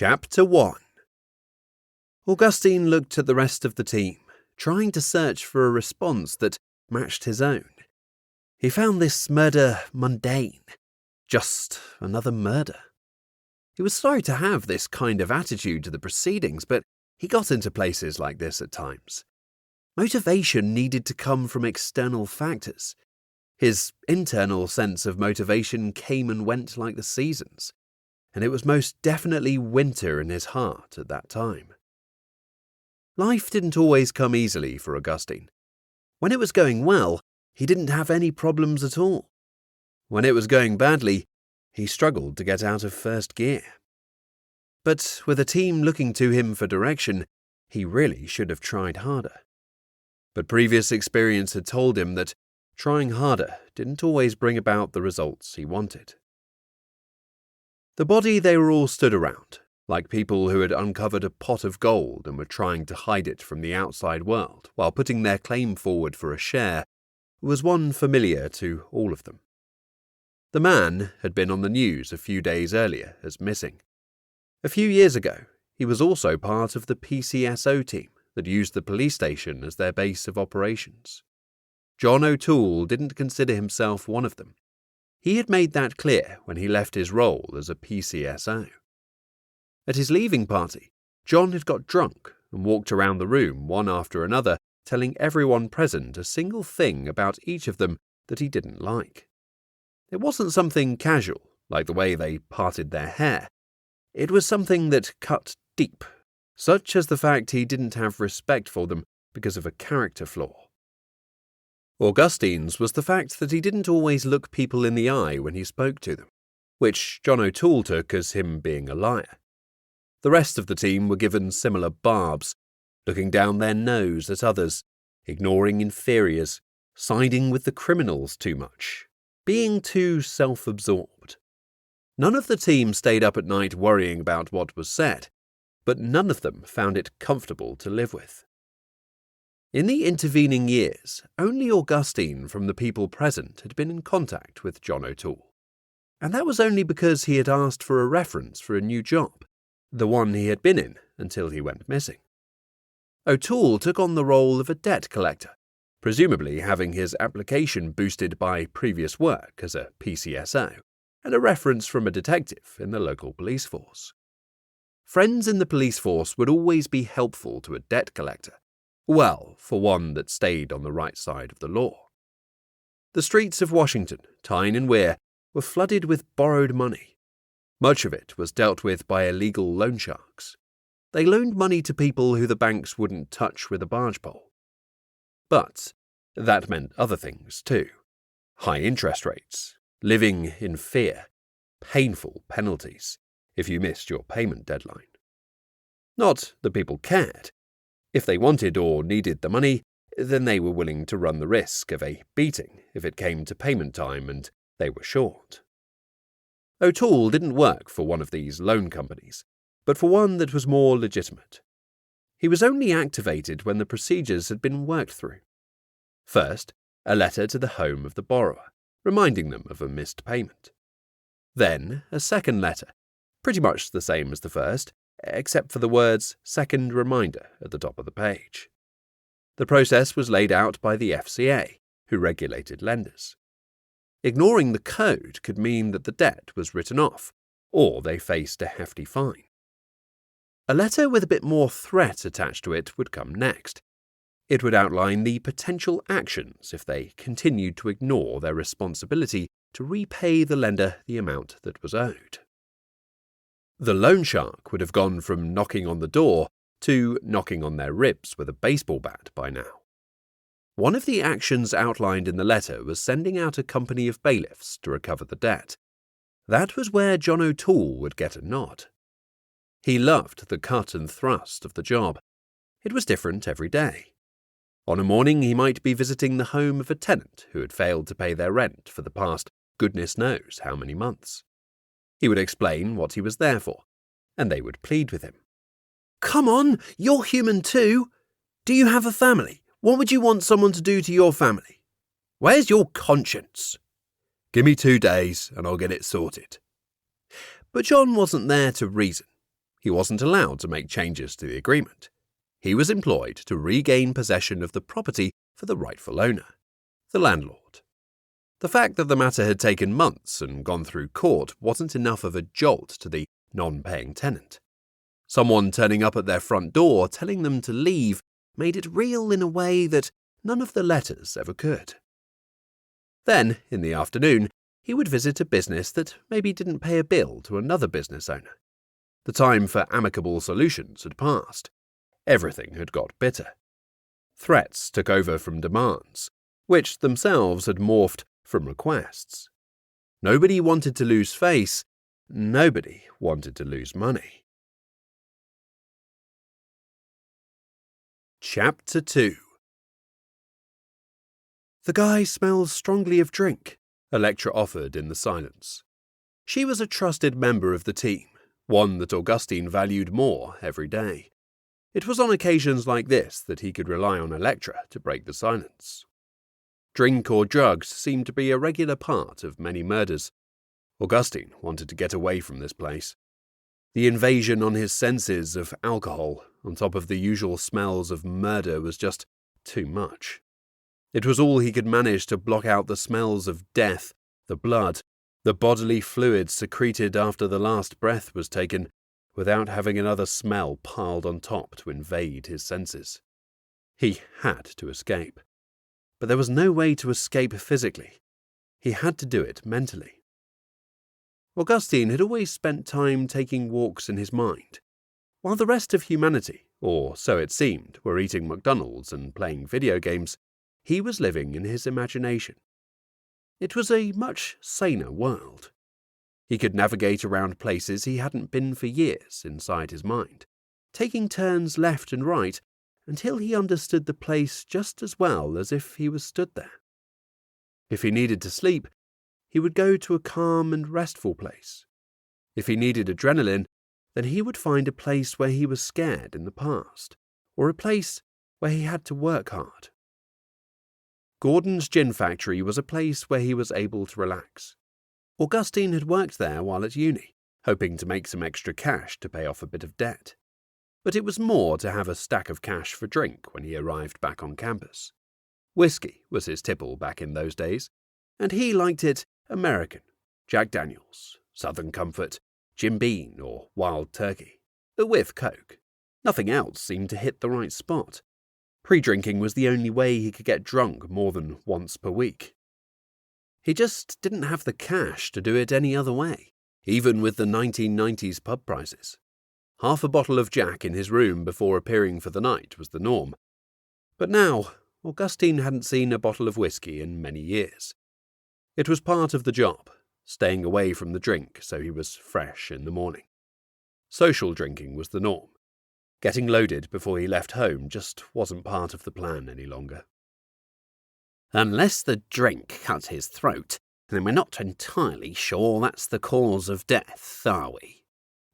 Chapter 1. Augustine looked at the rest of the team, trying to search for a response that matched his own. He found this murder mundane. Just another murder. He was sorry to have this kind of attitude to the proceedings, but he got into places like this at times. Motivation needed to come from external factors. His internal sense of motivation came and went like the seasons, and it was most definitely winter in his heart at that time. Life didn't always come easily for Augustine. When it was going well, he didn't have any problems at all. When it was going badly, he struggled to get out of first gear. But with a team looking to him for direction, he really should have tried harder. But previous experience had told him that trying harder didn't always bring about the results he wanted. The body they were all stood around, like people who had uncovered a pot of gold and were trying to hide it from the outside world while putting their claim forward for a share, was one familiar to all of them. The man had been on the news a few days earlier as missing. A few years ago, he was also part of the PCSO team that used the police station as their base of operations. John O'Toole didn't consider himself one of them. He had made that clear when he left his role as a PCSO. At his leaving party, John had got drunk and walked around the room one after another, telling everyone present a single thing about each of them that he didn't like. It wasn't something casual, like the way they parted their hair. It was something that cut deep, such as the fact he didn't have respect for them because of a character flaw. Augustine's was the fact that he didn't always look people in the eye when he spoke to them, which John O'Toole took as him being a liar. The rest of the team were given similar barbs, looking down their nose at others, ignoring inferiors, siding with the criminals too much, being too self-absorbed. None of the team stayed up at night worrying about what was said, but none of them found it comfortable to live with. In the intervening years, only Augustine from the people present had been in contact with John O'Toole, and that was only because he had asked for a reference for a new job, the one he had been in until he went missing. O'Toole took on the role of a debt collector, presumably having his application boosted by previous work as a PCSO and a reference from a detective in the local police force. Friends in the police force would always be helpful to a debt collector, well, for one that stayed on the right side of the law. The streets of Washington, Tyne and Weir, were flooded with borrowed money. Much of it was dealt with by illegal loan sharks. They loaned money to people who the banks wouldn't touch with a barge pole. But that meant other things too. High interest rates, living in fear, painful penalties if you missed your payment deadline. Not that people cared. If they wanted or needed the money, then they were willing to run the risk of a beating if it came to payment time and they were short. O'Toole didn't work for one of these loan companies, but for one that was more legitimate. He was only activated when the procedures had been worked through. First, a letter to the home of the borrower, reminding them of a missed payment. Then, a second letter, pretty much the same as the first, except for the words "second reminder" at the top of the page. The process was laid out by the FCA, who regulated lenders. Ignoring the code could mean that the debt was written off, or they faced a hefty fine. A letter with a bit more threat attached to it would come next. It would outline the potential actions if they continued to ignore their responsibility to repay the lender the amount that was owed. The loan shark would have gone from knocking on the door to knocking on their ribs with a baseball bat by now. One of the actions outlined in the letter was sending out a company of bailiffs to recover the debt. That was where John O'Toole would get a nod. He loved the cut and thrust of the job. It was different every day. On a morning he might be visiting the home of a tenant who had failed to pay their rent for the past goodness knows how many months. He would explain what he was there for, and they would plead with him. "Come on, you're human too. Do you have a family? What would you want someone to do to your family? Where's your conscience? Give me 2 days and I'll get it sorted." But John wasn't there to reason. He wasn't allowed to make changes to the agreement. He was employed to regain possession of the property for the rightful owner, the landlord. The fact that the matter had taken months and gone through court wasn't enough of a jolt to the non-paying tenant. Someone turning up at their front door telling them to leave made it real in a way that none of the letters ever could. Then, in the afternoon, he would visit a business that maybe didn't pay a bill to another business owner. The time for amicable solutions had passed. Everything had got bitter. Threats took over from demands, which themselves had morphed from requests. Nobody wanted to lose face. Nobody wanted to lose money. Chapter 2. The guy smells strongly of drink, Electra offered in the silence. She was a trusted member of the team, one that Augustine valued more every day. It was on occasions like this that he could rely on Electra to break the silence. Drink or drugs seemed to be a regular part of many murders. Augustine wanted to get away from this place. The invasion on his senses of alcohol, on top of the usual smells of murder, was just too much. It was all he could manage to block out the smells of death, the blood, the bodily fluids secreted after the last breath was taken, without having another smell piled on top to invade his senses. He had to escape. But there was no way to escape physically. He had to do it mentally. Augustine had always spent time taking walks in his mind. While the rest of humanity, or so it seemed, were eating McDonald's and playing video games, he was living in his imagination. It was a much saner world. He could navigate around places he hadn't been for years inside his mind, taking turns left and right until he understood the place just as well as if he was stood there. If he needed to sleep, he would go to a calm and restful place. If he needed adrenaline, then he would find a place where he was scared in the past, or a place where he had to work hard. Gordon's gin factory was a place where he was able to relax. Augustine had worked there while at uni, hoping to make some extra cash to pay off a bit of debt. But it was more to have a stack of cash for drink when he arrived back on campus. Whiskey was his tipple back in those days, and he liked it American, Jack Daniels, Southern Comfort, Jim Beam or Wild Turkey, with Coke. Nothing else seemed to hit the right spot. Pre-drinking was the only way he could get drunk more than once per week. He just didn't have the cash to do it any other way, even with the 1990s pub prices. Half a bottle of Jack in his room before appearing for the night was the norm. But now, Augustine hadn't seen a bottle of whiskey in many years. It was part of the job, staying away from the drink so he was fresh in the morning. Social drinking was the norm. Getting loaded before he left home just wasn't part of the plan any longer. Unless the drink cut his throat, then we're not entirely sure that's the cause of death, are we?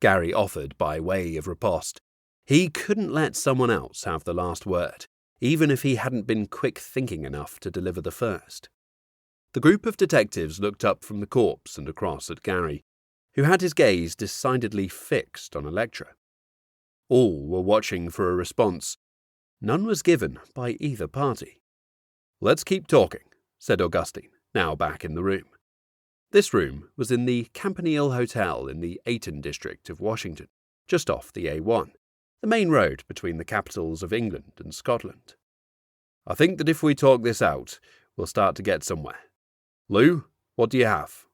Gary offered by way of riposte. He couldn't let someone else have the last word, even if he hadn't been quick-thinking enough to deliver the first. The group of detectives looked up from the corpse and across at Gary, who had his gaze decidedly fixed on Electra. All were watching for a response. None was given by either party. "Let's keep talking," said Augustine, now back in the room. This room was in the Campanile Hotel in the Ayton district of Washington, just off the A1, the main road between the capitals of England and Scotland. "I think that if we talk this out, we'll start to get somewhere. Lou, what do you have?"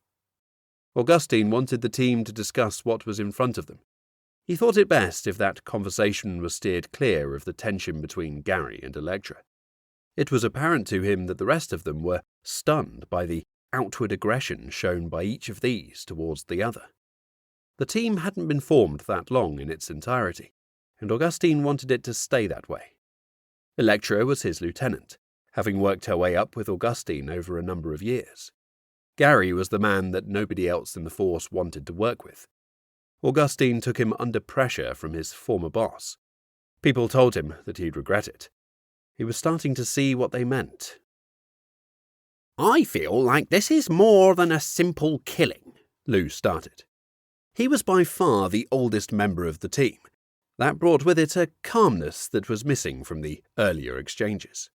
Augustine wanted the team to discuss what was in front of them. He thought it best if that conversation was steered clear of the tension between Gary and Electra. It was apparent to him that the rest of them were stunned by the outward aggression shown by each of these towards the other. The team hadn't been formed that long in its entirety, and Augustine wanted it to stay that way. Electra was his lieutenant, having worked her way up with Augustine over a number of years. Gary was the man that nobody else in the force wanted to work with. Augustine took him under pressure from his former boss. People told him that he'd regret it. He was starting to see what they meant. "I feel like this is more than a simple killing," Lou started. He was by far the oldest member of the team. That brought with it a calmness that was missing from the earlier exchanges.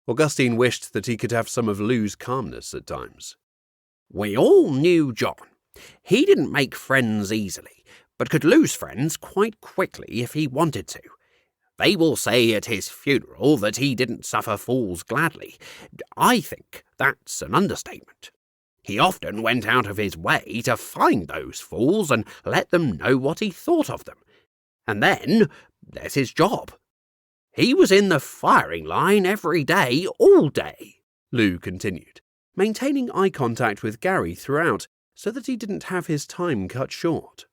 Augustine wished that he could have some of Lou's calmness at times. We all knew John. He didn't make friends easily, but could lose friends quite quickly if he wanted to. They will say at his funeral that he didn't suffer fools gladly. I think that's an understatement. He often went out of his way to find those fools and let them know what he thought of them. And then there's his job. He was in the firing line every day, all day, Lou continued, maintaining eye contact with Gary throughout so that he didn't have his time cut short.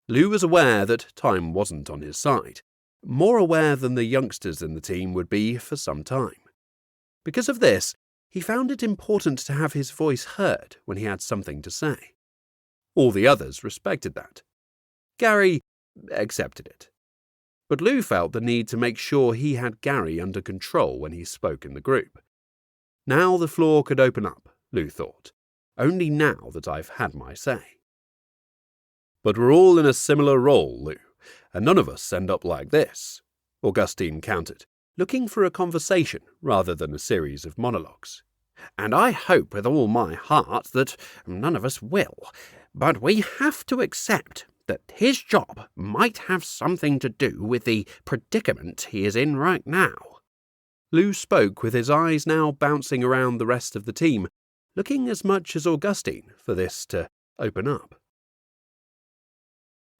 Lou was aware that time wasn't on his side, more aware than the youngsters in the team would be for some time. Because of this, he found it important to have his voice heard when he had something to say. All the others respected that. Gary accepted it. But Lou felt the need to make sure he had Gary under control when he spoke in the group. Now the floor could open up, Lou thought. Only now that I've had my say. But we're all in a similar role, Lou, and none of us end up like this, Augustine countered, looking for a conversation rather than a series of monologues. And I hope with all my heart that none of us will, but we have to accept that his job might have something to do with the predicament he is in right now. Lou spoke with his eyes now bouncing around the rest of the team, looking as much as Augustine for this to open up.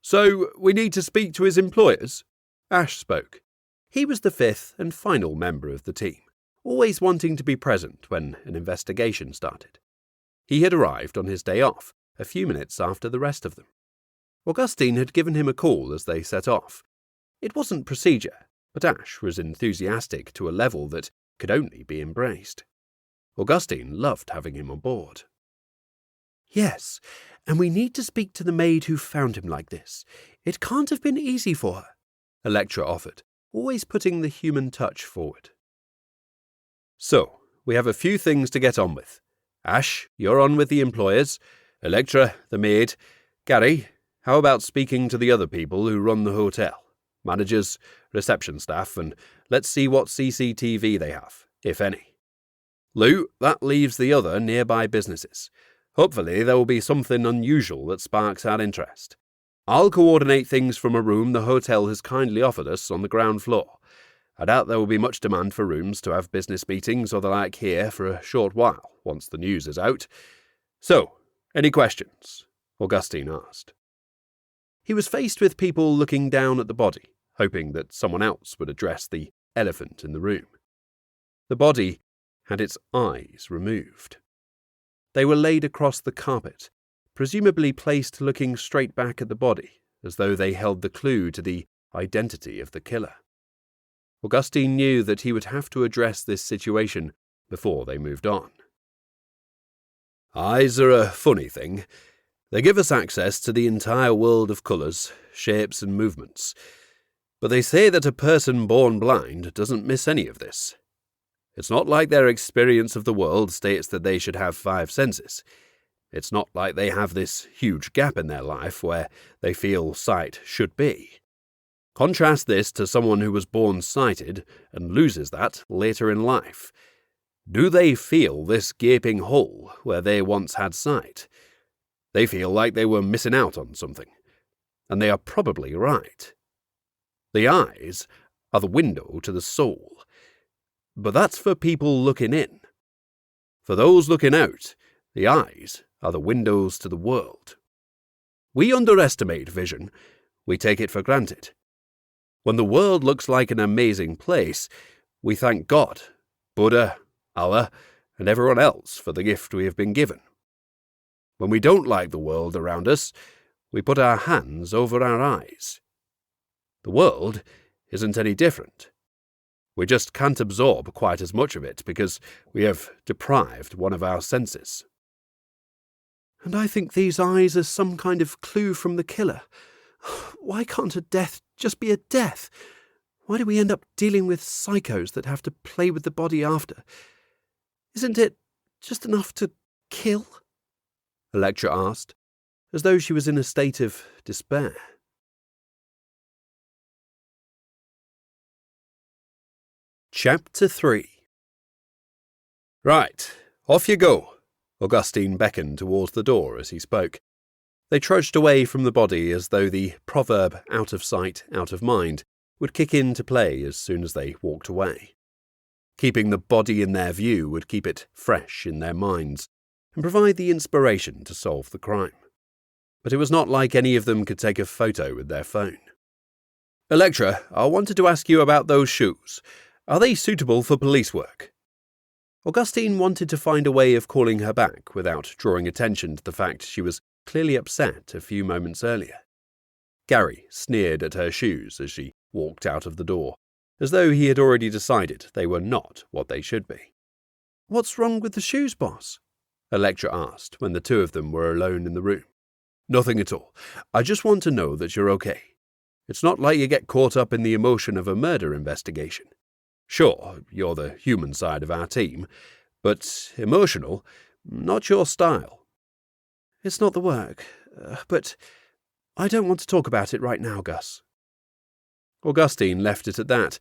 So, we need to speak to his employers? Ash spoke. He was the fifth and final member of the team, always wanting to be present when an investigation started. He had arrived on his day off, a few minutes after the rest of them. Augustine had given him a call as they set off. It wasn't procedure, but Ash was enthusiastic to a level that could only be embraced. Augustine loved having him on board. Yes, and we need to speak to the maid who found him like this. It can't have been easy for her, Electra offered, always putting the human touch forward. So, we have a few things to get on with. Ash, you're on with the employers. Electra, the maid. Gary, how about speaking to the other people who run the hotel? Managers, reception staff, and let's see what CCTV they have, if any. Lou, that leaves the other nearby businesses. Hopefully there will be something unusual that sparks our interest. I'll coordinate things from a room the hotel has kindly offered us on the ground floor. I doubt there will be much demand for rooms to have business meetings or the like here for a short while, once the news is out. So, any questions? Augustine asked. He was faced with people looking down at the body, hoping that someone else would address the elephant in the room. The body had its eyes removed. They were laid across the carpet, presumably placed looking straight back at the body, as though they held the clue to the identity of the killer. Augustine knew that he would have to address this situation before they moved on. Eyes are a funny thing. They give us access to the entire world of colours, shapes and movements. But they say that a person born blind doesn't miss any of this. It's not like their experience of the world states that they should have 5 senses. It's not like they have this huge gap in their life where they feel sight should be. Contrast this to someone who was born sighted and loses that later in life. Do they feel this gaping hole where they once had sight? They feel like they were missing out on something. And they are probably right. The eyes are the window to the soul. But that's for people looking in. For those looking out, the eyes are the windows to the world. We underestimate vision. We take it for granted. When the world looks like an amazing place, we thank God, Buddha, Allah, and everyone else for the gift we have been given. When we don't like the world around us, we put our hands over our eyes. The world isn't any different. We just can't absorb quite as much of it because we have deprived one of our senses. And I think these eyes are some kind of clue from the killer. Why can't a death just be a death? Why do we end up dealing with psychos that have to play with the body after? Isn't it just enough to kill? Electra asked, as though she was in a state of despair. Chapter 3. Right, off you go. Augustine beckoned towards the door as he spoke. They trudged away from the body as though the proverb out of sight, out of mind would kick into play as soon as they walked away. Keeping the body in their view would keep it fresh in their minds and provide the inspiration to solve the crime. But it was not like any of them could take a photo with their phone. Electra, I wanted to ask you about those shoes. Are they suitable for police work? Augustine wanted to find a way of calling her back without drawing attention to the fact she was clearly upset a few moments earlier. Gary sneered at her shoes as she walked out of the door, as though he had already decided they were not what they should be. What's wrong with the shoes, boss? Electra asked when the two of them were alone in the room. Nothing at all. I just want to know that you're okay. It's not like you get caught up in the emotion of a murder investigation. Sure, you're the human side of our team, but emotional, not your style. It's not the work, but I don't want to talk about it right now, Gus. Augustine left it at that.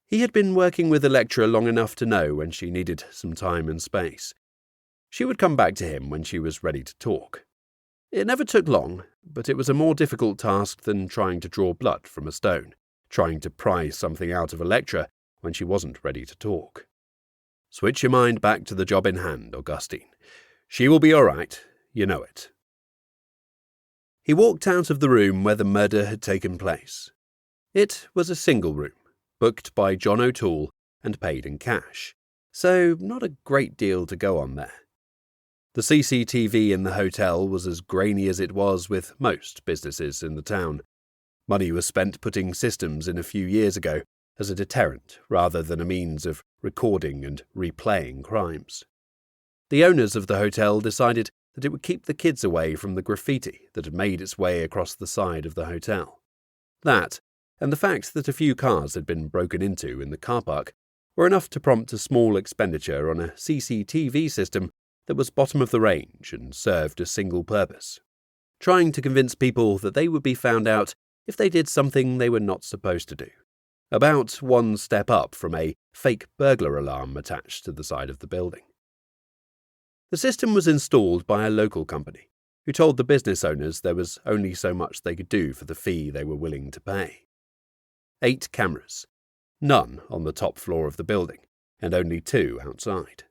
He had been working with Electra long enough to know when she needed some time and space. She would come back to him when she was ready to talk. It never took long, but it was a more difficult task than trying to draw blood from a stone, trying to pry something out of Electra when she wasn't ready to talk. Switch your mind back to the job in hand, Augustine. She will be all right, you know it. He walked out of the room where the murder had taken place. It was a single room, booked by John O'Toole and paid in cash, so not a great deal to go on there. The CCTV in the hotel was as grainy as it was with most businesses in the town. Money was spent putting systems in a few years ago as a deterrent rather than a means of recording and replaying crimes. The owners of the hotel decided that it would keep the kids away from the graffiti that had made its way across the side of the hotel. That, and the fact that a few cars had been broken into in the car park, were enough to prompt a small expenditure on a CCTV system that was bottom of the range and served a single purpose: trying to convince people that they would be found out if they did something they were not supposed to do. About one step up from a fake burglar alarm attached to the side of the building. The system was installed by a local company, who told the business owners there was only so much they could do for the fee they were willing to pay. 8 cameras, none on the top floor of the building, and only 2 outside.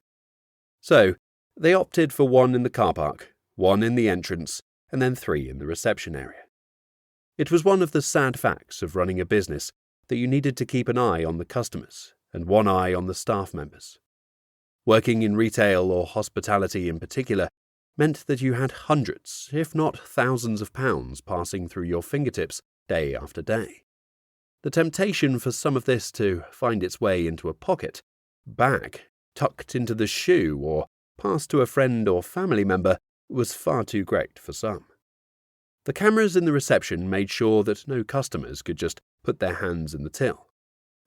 So, they opted for 1 in the car park, 1 in the entrance, and then 3 in the reception area. It was one of the sad facts of running a business that you needed to keep an eye on the customers and 1 eye on the staff members. Working in retail or hospitality in particular meant that you had hundreds, if not thousands of pounds passing through your fingertips day after day. The temptation for some of this to find its way into a pocket, bag, tucked into the shoe, or passed to a friend or family member was far too great for some. The cameras in the reception made sure that no customers could just put their hands in the till,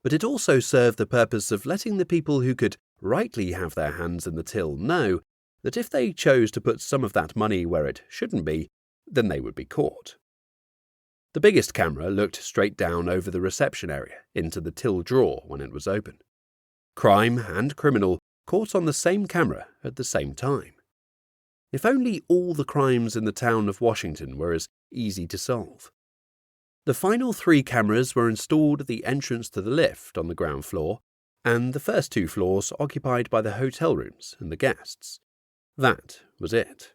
but it also served the purpose of letting the people who could rightly have their hands in the till know that if they chose to put some of that money where it shouldn't be, then they would be caught. The biggest camera looked straight down over the reception area into the till drawer when it was open. Crime and criminal caught on the same camera at the same time. If only all the crimes in the town of Washington were as easy to solve. The final 3 cameras were installed at the entrance to the lift on the ground floor, and the first 2 floors occupied by the hotel rooms and the guests. That was it.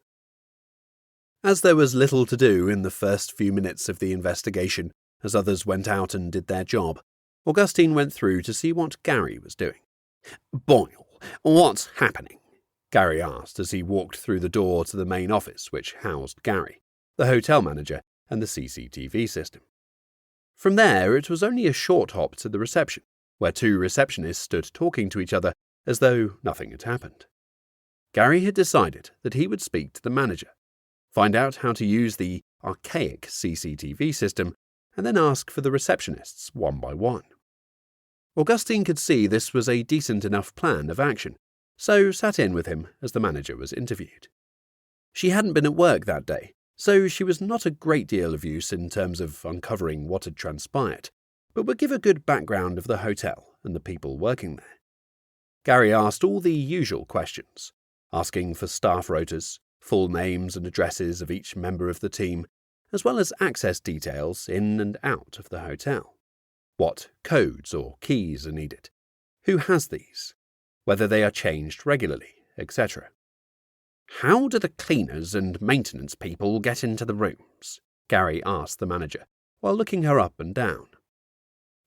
As there was little to do in the first few minutes of the investigation, as others went out and did their job, Augustine went through to see what Gary was doing. "Boyle, what's happening?" Gary asked as he walked through the door to the main office which housed Gary, the hotel manager, and the CCTV system. From there, it was only a short hop to the reception, where 2 receptionists stood talking to each other as though nothing had happened. Gary had decided that he would speak to the manager, find out how to use the archaic CCTV system, and then ask for the receptionists one by one. Augustine could see this was a decent enough plan of action, so sat in with him as the manager was interviewed. She hadn't been at work that day, so she was not a great deal of use in terms of uncovering what had transpired, but would give a good background of the hotel and the people working there. Gary asked all the usual questions, asking for staff rotas, full names and addresses of each member of the team, as well as access details in and out of the hotel. What codes or keys are needed, who has these, whether they are changed regularly, etc. How do the cleaners and maintenance people get into the rooms? Gary asked the manager, while looking her up and down.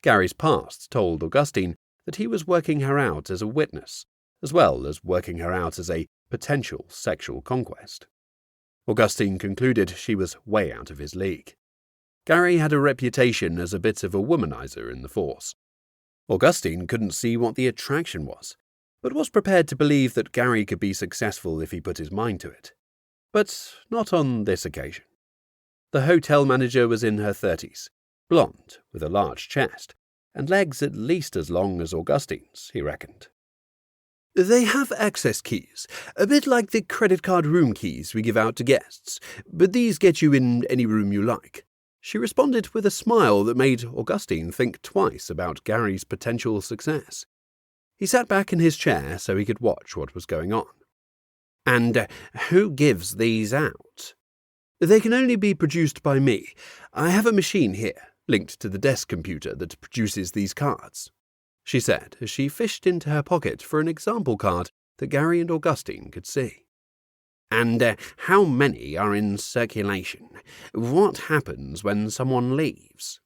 Gary's past told Augustine that he was working her out as a witness, as well as working her out as a potential sexual conquest. Augustine concluded she was way out of his league. Gary had a reputation as a bit of a womanizer in the force. Augustine couldn't see what the attraction was, but was prepared to believe that Gary could be successful if he put his mind to it. But not on this occasion. The hotel manager was in her 30s, blonde, with a large chest, and legs at least as long as Augustine's, he reckoned. They have access keys, a bit like the credit card room keys we give out to guests, but these get you in any room you like. She responded with a smile that made Augustine think twice about Gary's potential success. He sat back in his chair so he could watch what was going on. And who gives these out? They can only be produced by me. I have a machine here, linked to the desk computer that produces these cards, she said as she fished into her pocket for an example card that Gary and Augustine could see. And how many are in circulation? What happens when someone leaves?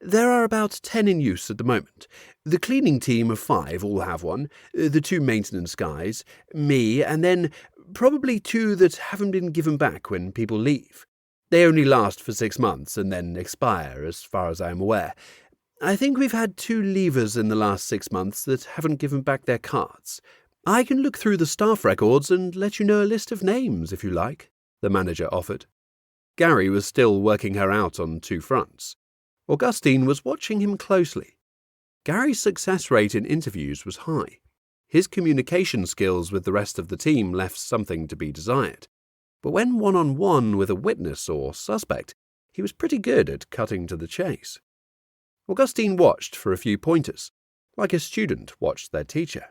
There are about 10 in use at the moment. The cleaning team of 5 all have one, the 2 maintenance guys, me, and then probably 2 that haven't been given back when people leave. They only last for 6 months and then expire, as far as I am aware. I think we've had 2 leavers in the last 6 months that haven't given back their cards. I can look through the staff records and let you know a list of names if you like, the manager offered. Gary was still working her out on 2 fronts. Augustine was watching him closely. Gary's success rate in interviews was high. His communication skills with the rest of the team left something to be desired. But when one-on-one with a witness or suspect, he was pretty good at cutting to the chase. Augustine watched for a few pointers, like a student watched their teacher.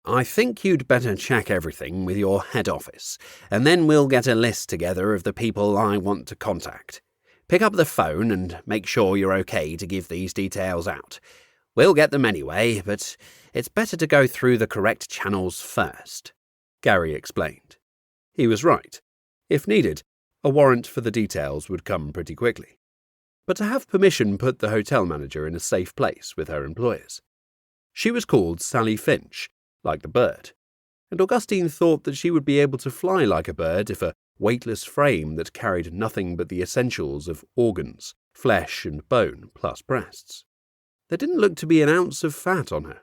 I think you'd better check everything with your head office, and then we'll get a list together of the people I want to contact. Pick up the phone and make sure you're okay to give these details out. We'll get them anyway, but it's better to go through the correct channels first, Gary explained. He was right. If needed, a warrant for the details would come pretty quickly. But to have permission put the hotel manager in a safe place with her employers. She was called Sally Finch, like the bird, and Augustine thought that she would be able to fly like a bird if a weightless frame that carried nothing but the essentials of organs, flesh and bone, plus breasts. There didn't look to be an ounce of fat on her.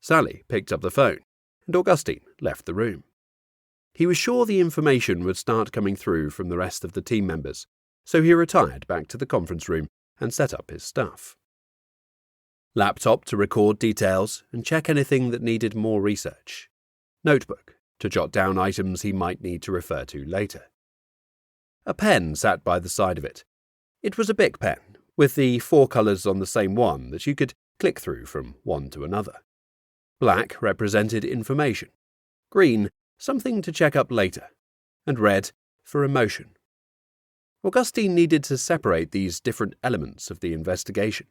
Sally picked up the phone, and Augustine left the room. He was sure the information would start coming through from the rest of the team members, so he retired back to the conference room and set up his stuff. Laptop to record details and check anything that needed more research. Notebook to jot down items he might need to refer to later. A pen sat by the side of it. It was a Bic pen, with the 4 colours on the same one that you could click through from one to another. Black represented information, green something to check up later, and red for emotion. Augustine needed to separate these different elements of the investigation.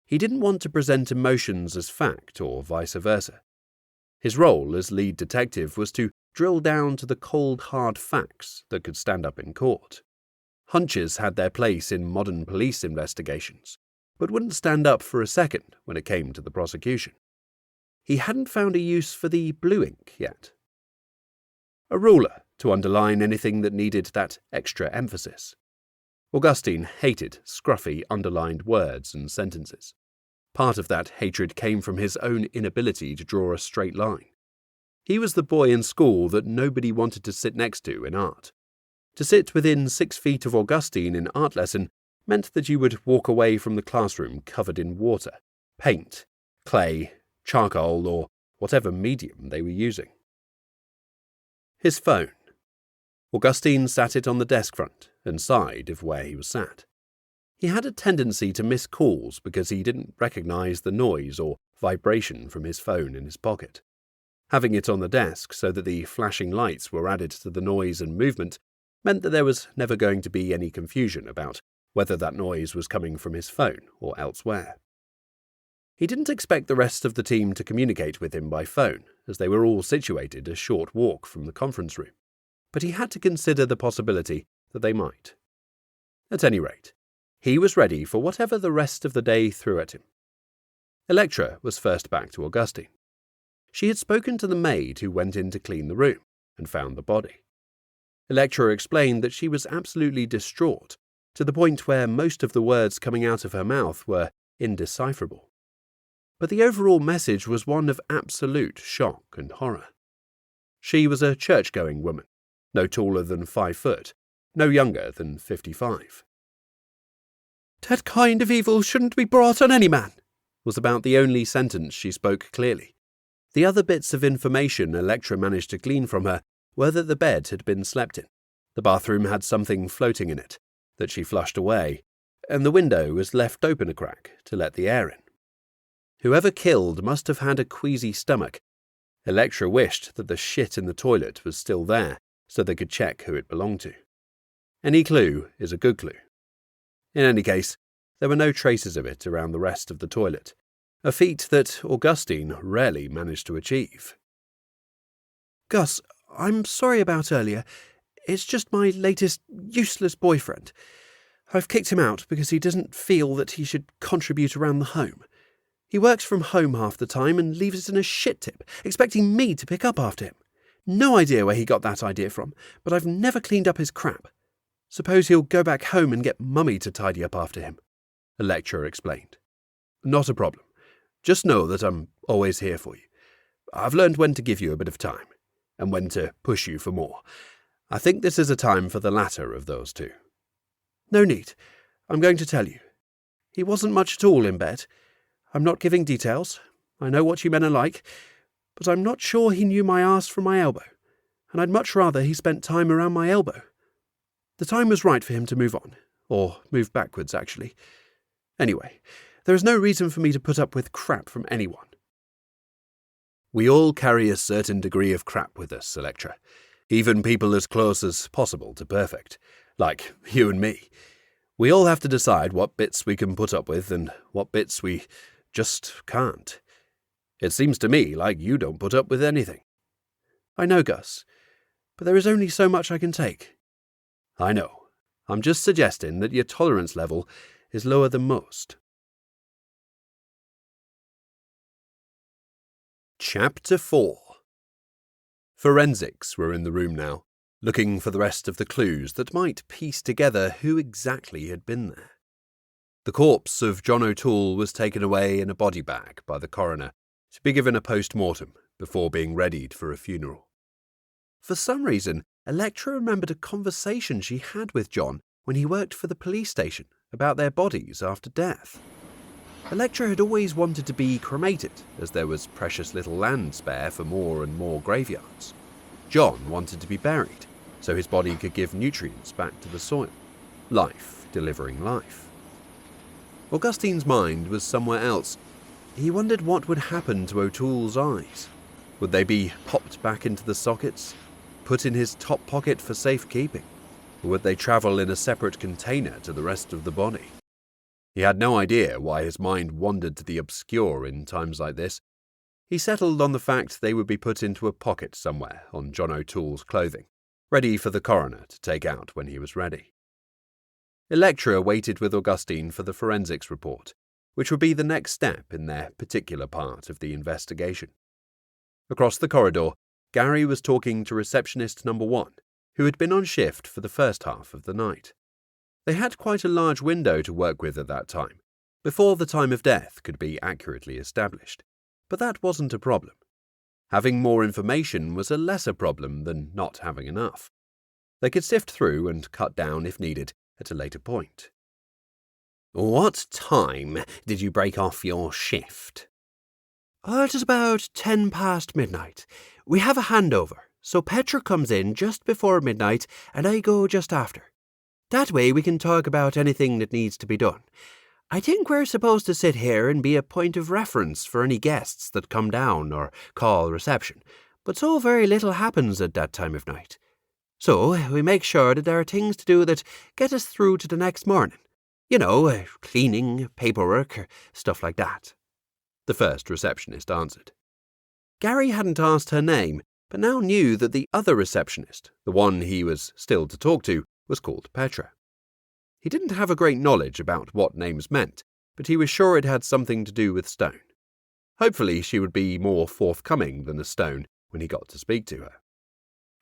He didn't want to present emotions as fact or vice versa. His role as lead detective was to drill down to the cold, hard facts that could stand up in court. Hunches had their place in modern police investigations, but wouldn't stand up for a second when it came to the prosecution. He hadn't found a use for the blue ink yet. A ruler to underline anything that needed that extra emphasis. Augustine hated scruffy underlined words and sentences. Part of that hatred came from his own inability to draw a straight line. He was the boy in school that nobody wanted to sit next to in art. To sit within 6 feet of Augustine in art lesson meant that you would walk away from the classroom covered in water, paint, clay, charcoal, or whatever medium they were using. His phone. Augustine sat it on the desk front and sighed of where he was sat. He had a tendency to miss calls because he didn't recognize the noise or vibration from his phone in his pocket. Having it on the desk so that the flashing lights were added to the noise and movement meant that there was never going to be any confusion about whether that noise was coming from his phone or elsewhere. He didn't expect the rest of the team to communicate with him by phone, as they were all situated a short walk from the conference room, but he had to consider the possibility that they might. At any rate, he was ready for whatever the rest of the day threw at him. Electra was first back to Augustine. She had spoken to the maid who went in to clean the room and found the body. Electra explained that she was absolutely distraught, to the point where most of the words coming out of her mouth were indecipherable. But the overall message was one of absolute shock and horror. She was a church-going woman, no taller than 5 foot, no younger than 55. "That kind of evil shouldn't be brought on any man," was about the only sentence she spoke clearly. The other bits of information Electra managed to glean from her were that the bed had been slept in, the bathroom had something floating in it that she flushed away, and the window was left open a crack to let the air in. Whoever killed must have had a queasy stomach. Electra wished that the shit in the toilet was still there so they could check who it belonged to. Any clue is a good clue. In any case, there were no traces of it around the rest of the toilet, a feat that Augustine rarely managed to achieve. "Gus, I'm sorry about earlier. It's just my latest useless boyfriend. I've kicked him out because he doesn't feel that he should contribute around the home. He works from home half the time and leaves it in a shit tip, expecting me to pick up after him. No idea where he got that idea from, but I've never cleaned up his crap. Suppose he'll go back home and get Mummy to tidy up after him," Electra explained. "Not a problem. Just know that I'm always here for you. I've learned when to give you a bit of time, and when to push you for more. I think this is a time for the latter of those two." "No need. I'm going to tell you. He wasn't much at all in bed. I'm not giving details. I know what you men are like. But I'm not sure he knew my arse from my elbow, and I'd much rather he spent time around my elbow. The time was right for him to move on, or move backwards, actually. Anyway, there is no reason for me to put up with crap from anyone." "We all carry a certain degree of crap with us, Electra. Even people as close as possible to perfect, like you and me. We all have to decide what bits we can put up with and what bits we just can't. It seems to me like you don't put up with anything." "I know, Gus, but there is only so much I can take." "I know. I'm just suggesting that your tolerance level is lower than most." Chapter 4. Forensics were in the room now, looking for the rest of the clues that might piece together who exactly had been there. The corpse of John O'Toole was taken away in a body bag by the coroner to be given a post-mortem before being readied for a funeral. For some reason, Electra remembered a conversation she had with John when he worked for the police station about their bodies after death. Electra had always wanted to be cremated, as there was precious little land spare for more and more graveyards. John wanted to be buried, so his body could give nutrients back to the soil. Life delivering life. Augustine's mind was somewhere else. He wondered what would happen to O'Toole's eyes. Would they be popped back into the sockets, put in his top pocket for safekeeping, or would they travel in a separate container to the rest of the body? He had no idea why his mind wandered to the obscure in times like this. He settled on the fact they would be put into a pocket somewhere on John O'Toole's clothing, ready for the coroner to take out when he was ready. Electra waited with Augustine for the forensics report, which would be the next step in their particular part of the investigation. Across the corridor, Gary was talking to receptionist number 1, who had been on shift for the first half of the night. They had quite a large window to work with at that time, before the time of death could be accurately established, but that wasn't a problem. Having more information was a lesser problem than not having enough. They could sift through and cut down if needed at a later point. "What time did you break off your shift?" "It was about 10 past midnight. We have a handover," so Petra comes in just before midnight and I go just after. That way we can talk about anything that needs to be done. I think we're supposed to sit here and be a point of reference for any guests that come down or call reception, but so very little happens at that time of night. So we make sure that there are things to do that get us through to the next morning. You know, cleaning, paperwork, stuff like that. The first receptionist answered. Gary hadn't asked her name, but now knew that the other receptionist, The one he was still to talk to, was called Petra. He didn't have a great knowledge about what names meant, but he was sure it had something to do with stone. Hopefully she would be more forthcoming than a stone when he got to speak to her.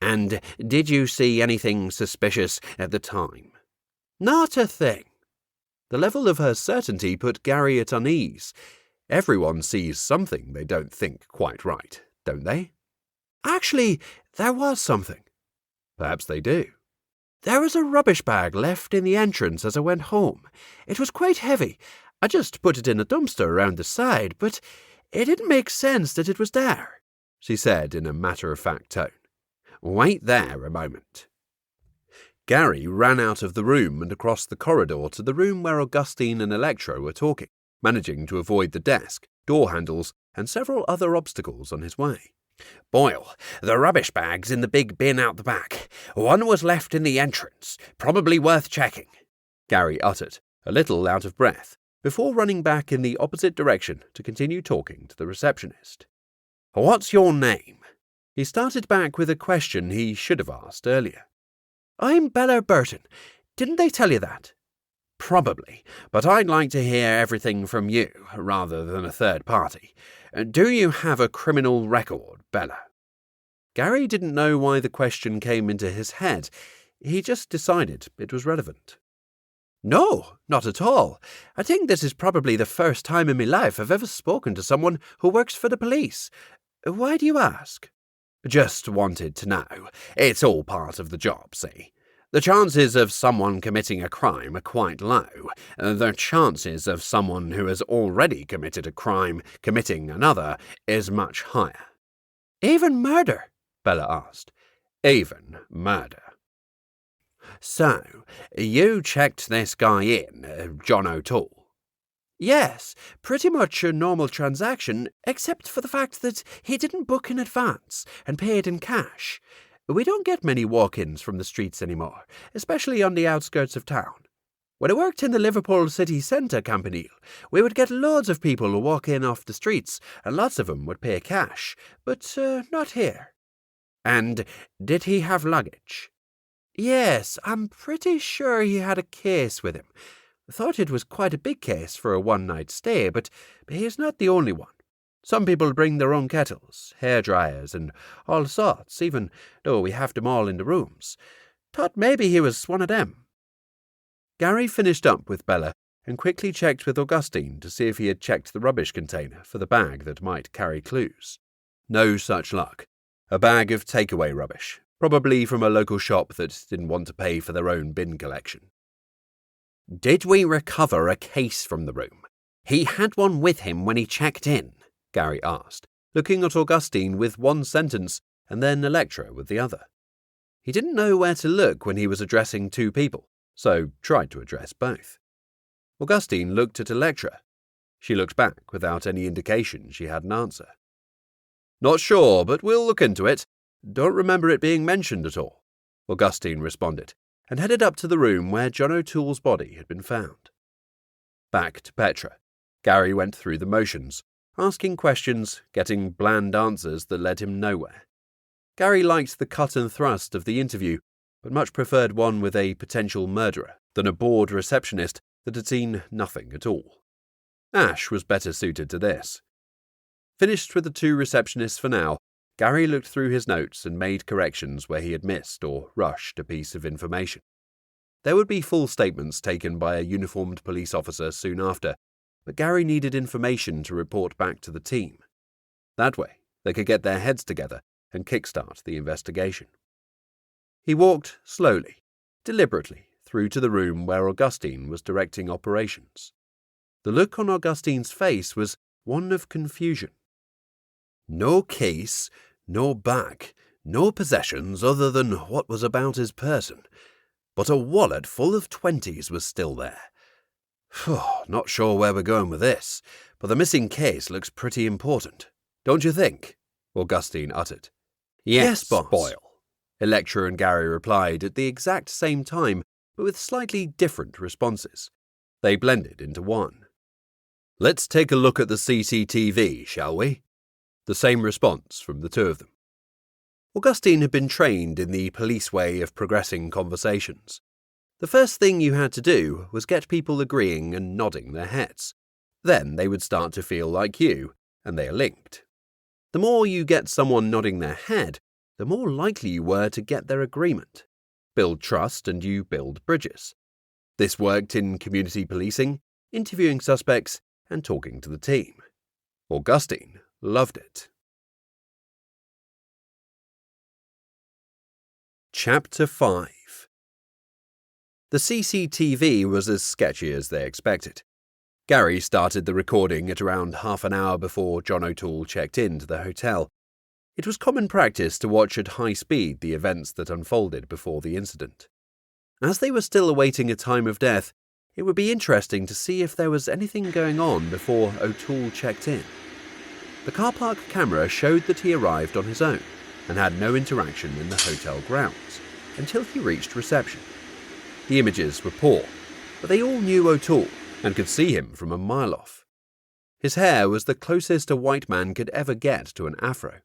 And did you see anything suspicious at the time? Not a thing. The level of her certainty put Gary at unease. Everyone sees something they don't think quite right, don't they? Actually, there was something. Perhaps they do. There was a rubbish bag left in the entrance as I went home. It was quite heavy. I just put it in a dumpster around the side, but it didn't make sense that it was there, she said in a matter-of-fact tone. Wait there a moment. Gary ran out of the room and across the corridor to the room where Augustine and Electra were talking, managing to avoid the desk, door handles, and several other obstacles on his way. Boyle, the rubbish bag's in the big bin out the back. One was left in the entrance. Probably worth checking, Gary uttered, a little out of breath, before running back in the opposite direction to continue talking to the receptionist. What's your name? He started back with a question he should have asked earlier. I'm Bella Burton. Didn't they tell you that? Probably, but I'd like to hear everything from you rather than a third party. Do you have a criminal record, Bella? Gary didn't know why the question came into his head. He just decided it was relevant. No, not at all. I think this is probably the first time in my life I've ever spoken to someone who works for the police. Why do you ask? Just wanted to know. It's all part of the job, see? The chances of someone committing a crime are quite low. The chances of someone who has already committed a crime committing another is much higher. Even murder? Bella asked. Even murder. So, you checked this guy in, John O'Toole? Yes, pretty much a normal transaction, except for the fact that he didn't book in advance and paid in cash. We don't get many walk-ins from the streets anymore, especially on the outskirts of town. When I worked in the Liverpool city centre, Campanile, we would get loads of people who walk in off the streets, and lots of them would pay cash, but not here. And did he have luggage? Yes, I'm pretty sure he had a case with him. I thought it was quite a big case for a one-night stay, but he's not the only one. Some people bring their own kettles, hairdryers, and all sorts, even though we have them all in the rooms. Thought maybe he was one of them. Gary finished up with Bella and quickly checked with Augustine to see if he had checked the rubbish container for the bag that might carry clues. No such luck. A bag of takeaway rubbish, probably from a local shop that didn't want to pay for their own bin collection. Did we recover a case from the room? He had one with him when he checked in, Gary asked, looking at Augustine with one sentence and then Electra with the other. He didn't know where to look when he was addressing two people, so tried to address both. Augustine looked at Electra. She looked back without any indication she had an answer. Not sure, but we'll look into it. Don't remember it being mentioned at all, Augustine responded, and headed up to the room where John O'Toole's body had been found. Back to Petra, Gary went through the motions, asking questions, getting bland answers that led him nowhere. Gary liked the cut and thrust of the interview, but much preferred one with a potential murderer than a bored receptionist that had seen nothing at all. Ash was better suited to this. Finished with the two receptionists for now, Gary looked through his notes and made corrections where he had missed or rushed a piece of information. There would be full statements taken by a uniformed police officer soon after, but Gary needed information to report back to the team. That way, they could get their heads together and kickstart the investigation. He walked slowly, deliberately, through to the room where Augustine was directing operations. The look on Augustine's face was one of confusion. No case, no bag, No possessions other than what was about his person, but a wallet full of 20s was still there. Not sure where we're going with this, but the missing case looks pretty important. Don't you think? Augustine uttered. Yes, boss. Boyle. Electra and Gary replied at the exact same time, but with slightly different responses. They blended into one. Let's take a look at the CCTV, shall we? The same response from the two of them. Augustine had been trained in the police way of progressing conversations. The first thing you had to do was get people agreeing and nodding their heads. Then they would start to feel like you, and they are linked. The more you get someone nodding their head, the more likely you were to get their agreement. Build trust and you build bridges. This worked in community policing, interviewing suspects, and talking to the team. Augustine loved it. Chapter 5. The CCTV was as sketchy as they expected. Gary started the recording at around half an hour before John O'Toole checked into the hotel. It was common practice to watch at high speed the events that unfolded before the incident. As they were still awaiting a time of death, it would be interesting to see if there was anything going on before O'Toole checked in. The car park camera showed that he arrived on his own and had no interaction in the hotel grounds until he reached reception. The images were poor, but they all knew O'Toole and could see him from a mile off. His hair was the closest a white man could ever get to an afro.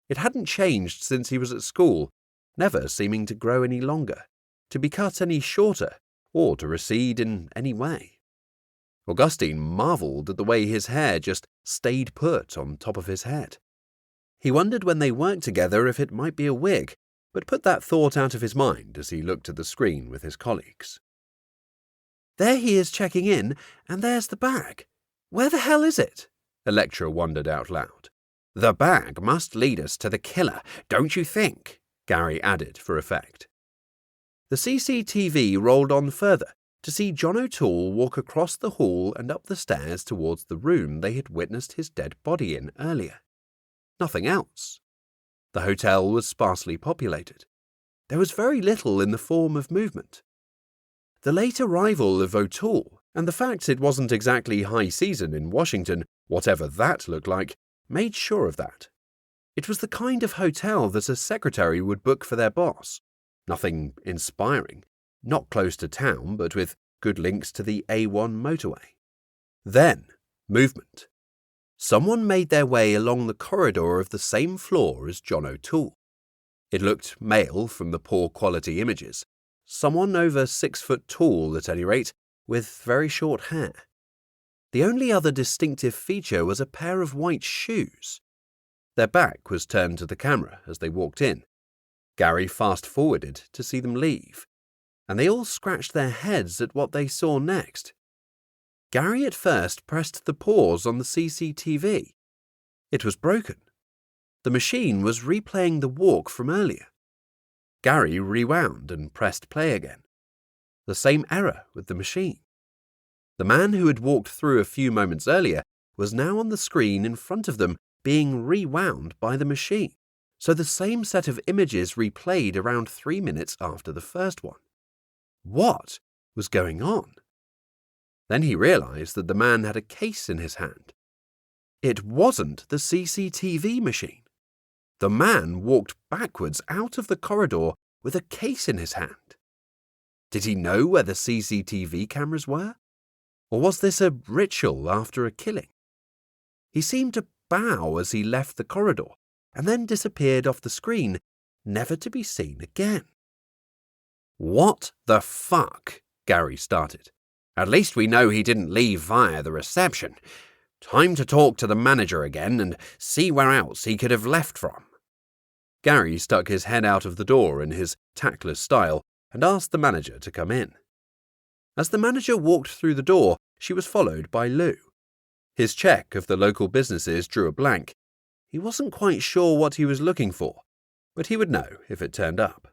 It hadn't changed since he was at school, never seeming to grow any longer, to be cut any shorter, or to recede in any way. Augustine marvelled at the way his hair just stayed put on top of his head. He wondered when they worked together if it might be a wig, but put that thought out of his mind as he looked at the screen with his colleagues. There he is checking in, and there's the bag. Where the hell is it? Electra wondered out loud. The bag must lead us to the killer, don't you think? Gary added for effect. The CCTV rolled on further to see John O'Toole walk across the hall and up the stairs towards the room they had witnessed his dead body in earlier. Nothing else. The hotel was sparsely populated. There was very little in the form of movement. The late arrival of O'Toole and the fact it wasn't exactly high season in Washington, whatever that looked like, made sure of that. It was the kind of hotel that a secretary would book for their boss. Nothing inspiring, not close to town, but with good links to the A1 motorway. Then, movement. Someone made their way along the corridor of the same floor as John O'Toole. It looked male from the poor quality images. Someone over 6 foot tall, at any rate, with very short hair. The only other distinctive feature was a pair of white shoes. Their back was turned to the camera as they walked in. Gary fast-forwarded to see them leave, and they all scratched their heads at what they saw next. Gary at first pressed the pause on the CCTV. It was broken. The machine was replaying the walk from earlier. Gary rewound and pressed play again. The same error with the machine. The man who had walked through a few moments earlier was now on the screen in front of them, being rewound by the machine, so the same set of images replayed around 3 minutes after the first one. What was going on? Then he realized that the man had a case in his hand. It wasn't the CCTV machine. The man walked backwards out of the corridor with a case in his hand. Did he know where the CCTV cameras were? Or was this a ritual after a killing? He seemed to bow as he left the corridor and then disappeared off the screen, never to be seen again. What the fuck? Gary started. At least we know he didn't leave via the reception. Time to talk to the manager again and see where else he could have left from. Gary stuck his head out of the door in his tactless style and asked the manager to come in. As the manager walked through the door, she was followed by Lou. His check of the local businesses drew a blank. He wasn't quite sure what he was looking for, but he would know if it turned up.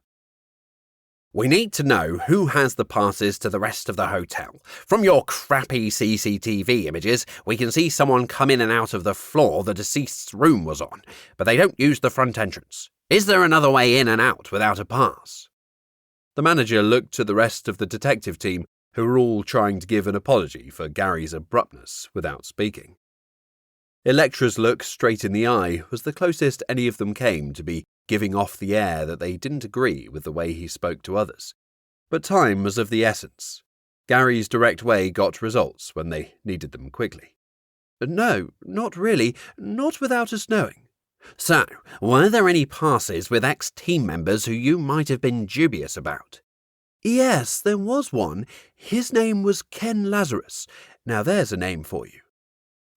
We need to know who has the passes to the rest of the hotel. From your crappy CCTV images, we can see someone come in and out of the floor the deceased's room was on, but they don't use the front entrance. Is there another way in and out without a pass? The manager looked to the rest of the detective team, who were all trying to give an apology for Gary's abruptness without speaking. Electra's look straight in the eye was the closest any of them came to be giving off the air that they didn't agree with the way he spoke to others. But time was of the essence. Gary's direct way got results when they needed them quickly. No, not really, not without us knowing. So, were there any passes with ex-team members who you might have been dubious about? Yes, there was one. His name was Ken Lazarus. Now there's a name for you.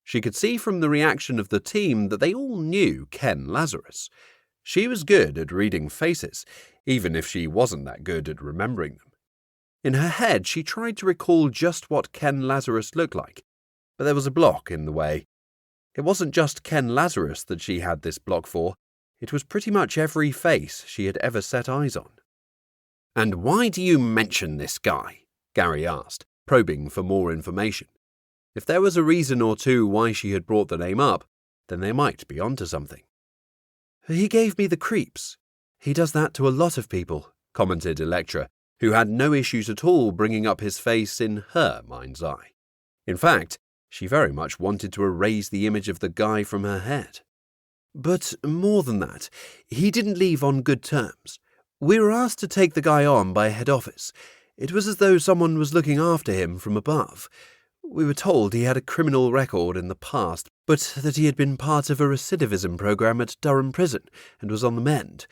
She could see from the reaction of the team that they all knew Ken Lazarus. She was good at reading faces, even if she wasn't that good at remembering them. In her head, she tried to recall just what Ken Lazarus looked like, but there was a block in the way. It wasn't just Ken Lazarus that she had this block for. It was pretty much every face she had ever set eyes on. And why do you mention this guy? Gary asked, probing for more information. If there was a reason or two why she had brought the name up, then they might be onto something. He gave me the creeps. He does that to a lot of people, commented Electra, who had no issues at all bringing up his face in her mind's eye. In fact, she very much wanted to erase the image of the guy from her head. But more than that, he didn't leave on good terms. We were asked to take the guy on by head office. It was as though someone was looking after him from above. We were told he had a criminal record in the past, but that he had been part of a recidivism program at Durham Prison and was on the mend.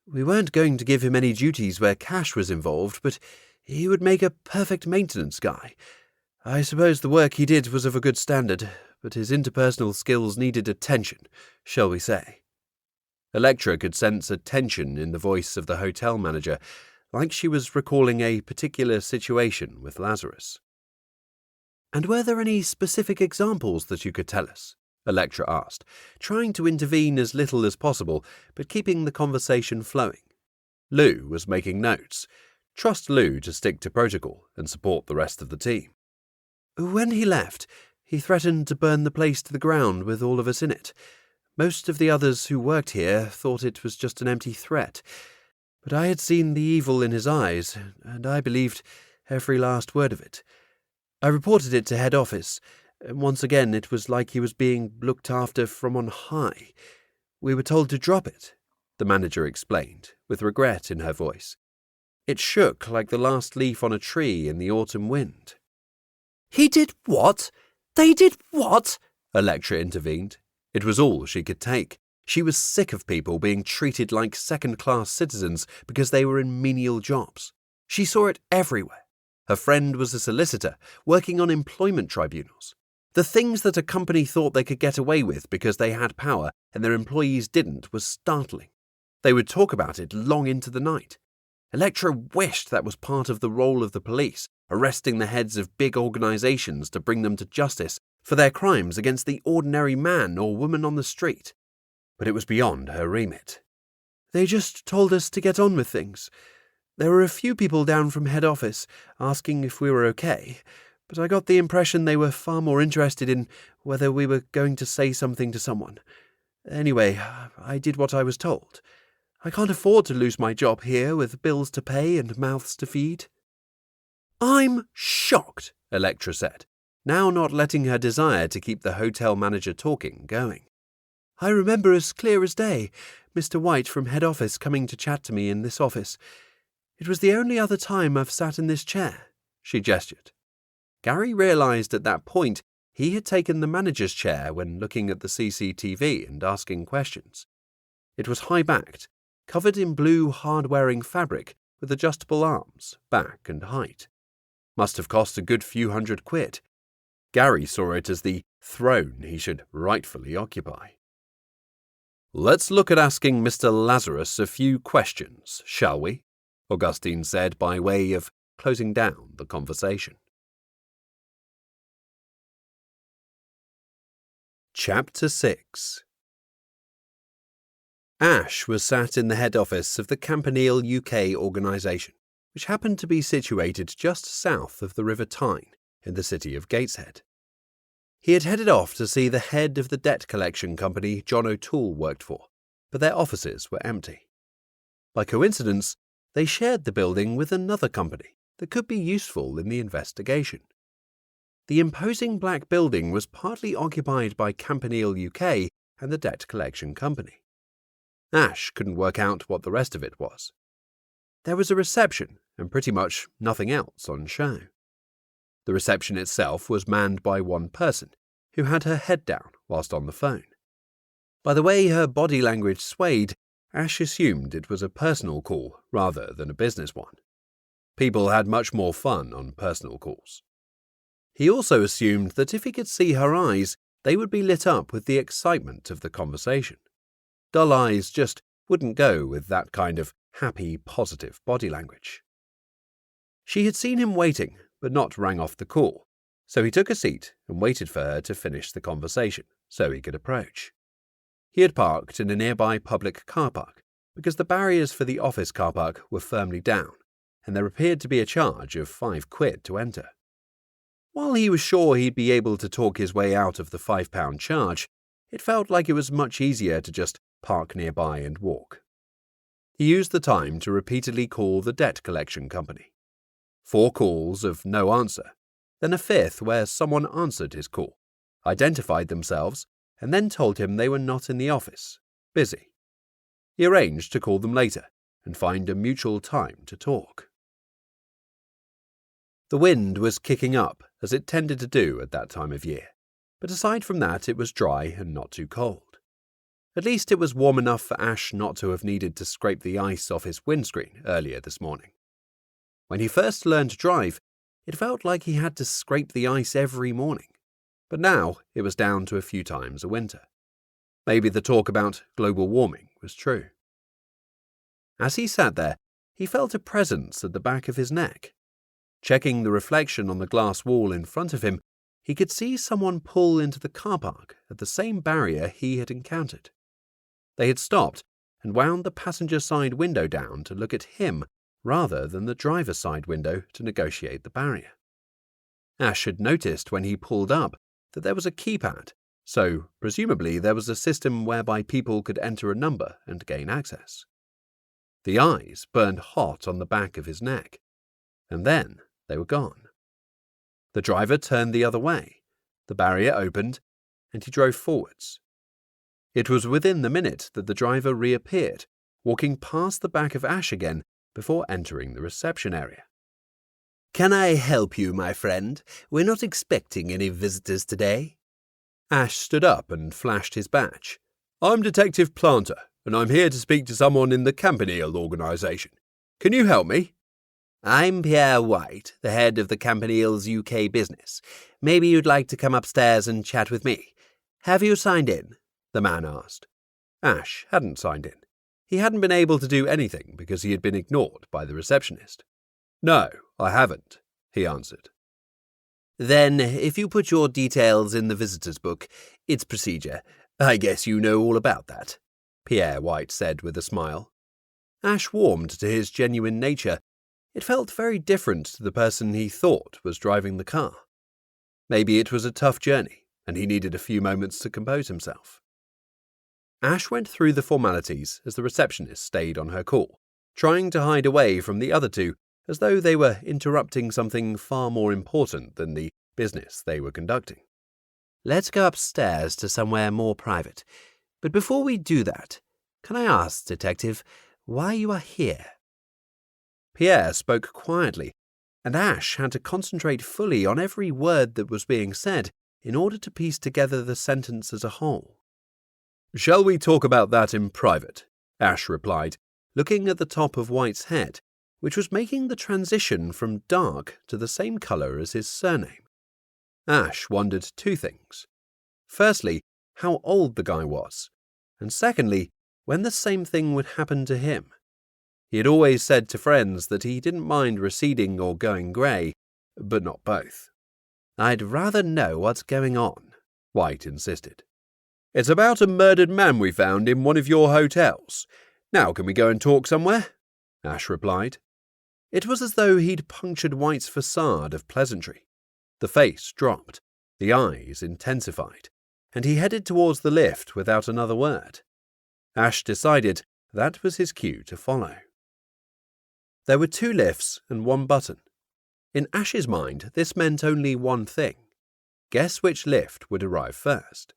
We weren't going to give him any duties where cash was involved, but he would make a perfect maintenance guy. I suppose the work he did was of a good standard, but his interpersonal skills needed attention, shall we say. Electra could sense a tension in the voice of the hotel manager, like she was recalling a particular situation with Lazarus. And were there any specific examples that you could tell us? Electra asked, trying to intervene as little as possible, but keeping the conversation flowing. Lou was making notes. Trust Lou to stick to protocol and support the rest of the team. When he left, he threatened to burn the place to the ground with all of us in it. Most of the others who worked here thought it was just an empty threat, but I had seen the evil in his eyes, and I believed every last word of it. I reported it to head office, and once again it was like he was being looked after from on high. We were told to drop it, the manager explained, with regret in her voice. It shook like the last leaf on a tree in the autumn wind. He did what? They did what? Electra intervened. It was all she could take. She was sick of people being treated like second-class citizens because they were in menial jobs. She saw it everywhere. Her friend was a solicitor, working on employment tribunals. The things that a company thought they could get away with because they had power and their employees didn't was startling. They would talk about it long into the night. Electra wished that was part of the role of the police, arresting the heads of big organizations to bring them to justice for their crimes against the ordinary man or woman on the street. But it was beyond her remit. They just told us to get on with things. There were a few people down from head office asking if we were okay, but I got the impression they were far more interested in whether we were going to say something to someone. Anyway, I did what I was told. I can't afford to lose my job here with bills to pay and mouths to feed. I'm shocked, Electra said, now not letting her desire to keep the hotel manager talking going. I remember as clear as day Mr. White from head office coming to chat to me in this office. It was the only other time I've sat in this chair, she gestured. Gary realized at that point he had taken the manager's chair when looking at the CCTV and asking questions. It was high-backed, covered in blue hard-wearing fabric with adjustable arms, back and height. Must have cost a good few £100. Gary saw it as the throne he should rightfully occupy. Let's look at asking Mr. Lazarus a few questions, shall we? Augustine said by way of closing down the conversation. Chapter 6. Ash was sat in the head office of the Campanile UK organisation, which happened to be situated just south of the River Tyne in the city of Gateshead. He had headed off to see the head of the debt collection company John O'Toole worked for, but their offices were empty. By coincidence, they shared the building with another company that could be useful in the investigation. The imposing black building was partly occupied by Campanile UK and the debt collection company. Ash couldn't work out what the rest of it was. There was a reception and pretty much nothing else on show. The reception itself was manned by one person, who had her head down whilst on the phone. By the way her body language swayed, Ash assumed it was a personal call rather than a business one. People had much more fun on personal calls. He also assumed that if he could see her eyes, they would be lit up with the excitement of the conversation. Dull eyes just wouldn't go with that kind of happy, positive body language. She had seen him waiting, but not rang off the call, so he took a seat and waited for her to finish the conversation so he could approach. He had parked in a nearby public car park because the barriers for the office car park were firmly down, and there appeared to be a charge of £5 to enter. While he was sure he'd be able to talk his way out of the £5 charge, it felt like it was much easier to just park nearby and walk. He used the time to repeatedly call the debt collection company. 4 calls of no answer, then a 5th where someone answered his call, identified themselves, and then told him they were not in the office, busy. He arranged to call them later and find a mutual time to talk. The wind was kicking up, as it tended to do at that time of year, but aside from that it was dry and not too cold. At least it was warm enough for Ash not to have needed to scrape the ice off his windscreen earlier this morning. When he first learned to drive, it felt like he had to scrape the ice every morning, but now it was down to a few times a winter. Maybe the talk about global warming was true. As he sat there, he felt a presence at the back of his neck. Checking the reflection on the glass wall in front of him, he could see someone pull into the car park at the same barrier he had encountered. They had stopped and wound the passenger side window down to look at him rather than the driver's side window to negotiate the barrier. Ash had noticed when he pulled up that there was a keypad, so presumably there was a system whereby people could enter a number and gain access. The eyes burned hot on the back of his neck, and then they were gone. The driver turned the other way, the barrier opened, and he drove forwards. It was within the minute that the driver reappeared, walking past the back of Ash again before entering the reception area. "Can I help you, my friend? We're not expecting any visitors today." Ash stood up and flashed his badge. "I'm Detective Planter, and I'm here to speak to someone in the Campanile organisation. Can you help me?" "I'm Pierre White, the head of the Campanile's UK business. Maybe you'd like to come upstairs and chat with me. Have you signed in?" the man asked. Ash hadn't signed in. He hadn't been able to do anything because he had been ignored by the receptionist. "No, I haven't," he answered. "Then, if you put your details in the visitor's book, it's procedure. I guess you know all about that," Pierre White said with a smile. Ash warmed to his genuine nature. It felt very different to the person he thought was driving the car. Maybe it was a tough journey, and he needed a few moments to compose himself. Ash went through the formalities as the receptionist stayed on her call, trying to hide away from the other two as though they were interrupting something far more important than the business they were conducting. "Let's go upstairs to somewhere more private. But before we do that, can I ask, Detective, why you are here?" Pierre spoke quietly, and Ash had to concentrate fully on every word that was being said in order to piece together the sentence as a whole. "Shall we talk about that in private?" Ash replied, looking at the top of White's head, which was making the transition from dark to the same colour as his surname. Ash wondered 2 things. Firstly, how old the guy was, and secondly, when the same thing would happen to him. He had always said to friends that he didn't mind receding or going grey, but not both. "I'd rather know what's going on," White insisted. "It's about a murdered man we found in one of your hotels. Now can we go and talk somewhere?" Ash replied. It was as though he'd punctured White's facade of pleasantry. The face dropped, the eyes intensified, and he headed towards the lift without another word. Ash decided that was his cue to follow. There were 2 lifts and 1 button. In Ash's mind, this meant only one thing. Guess which lift would arrive first.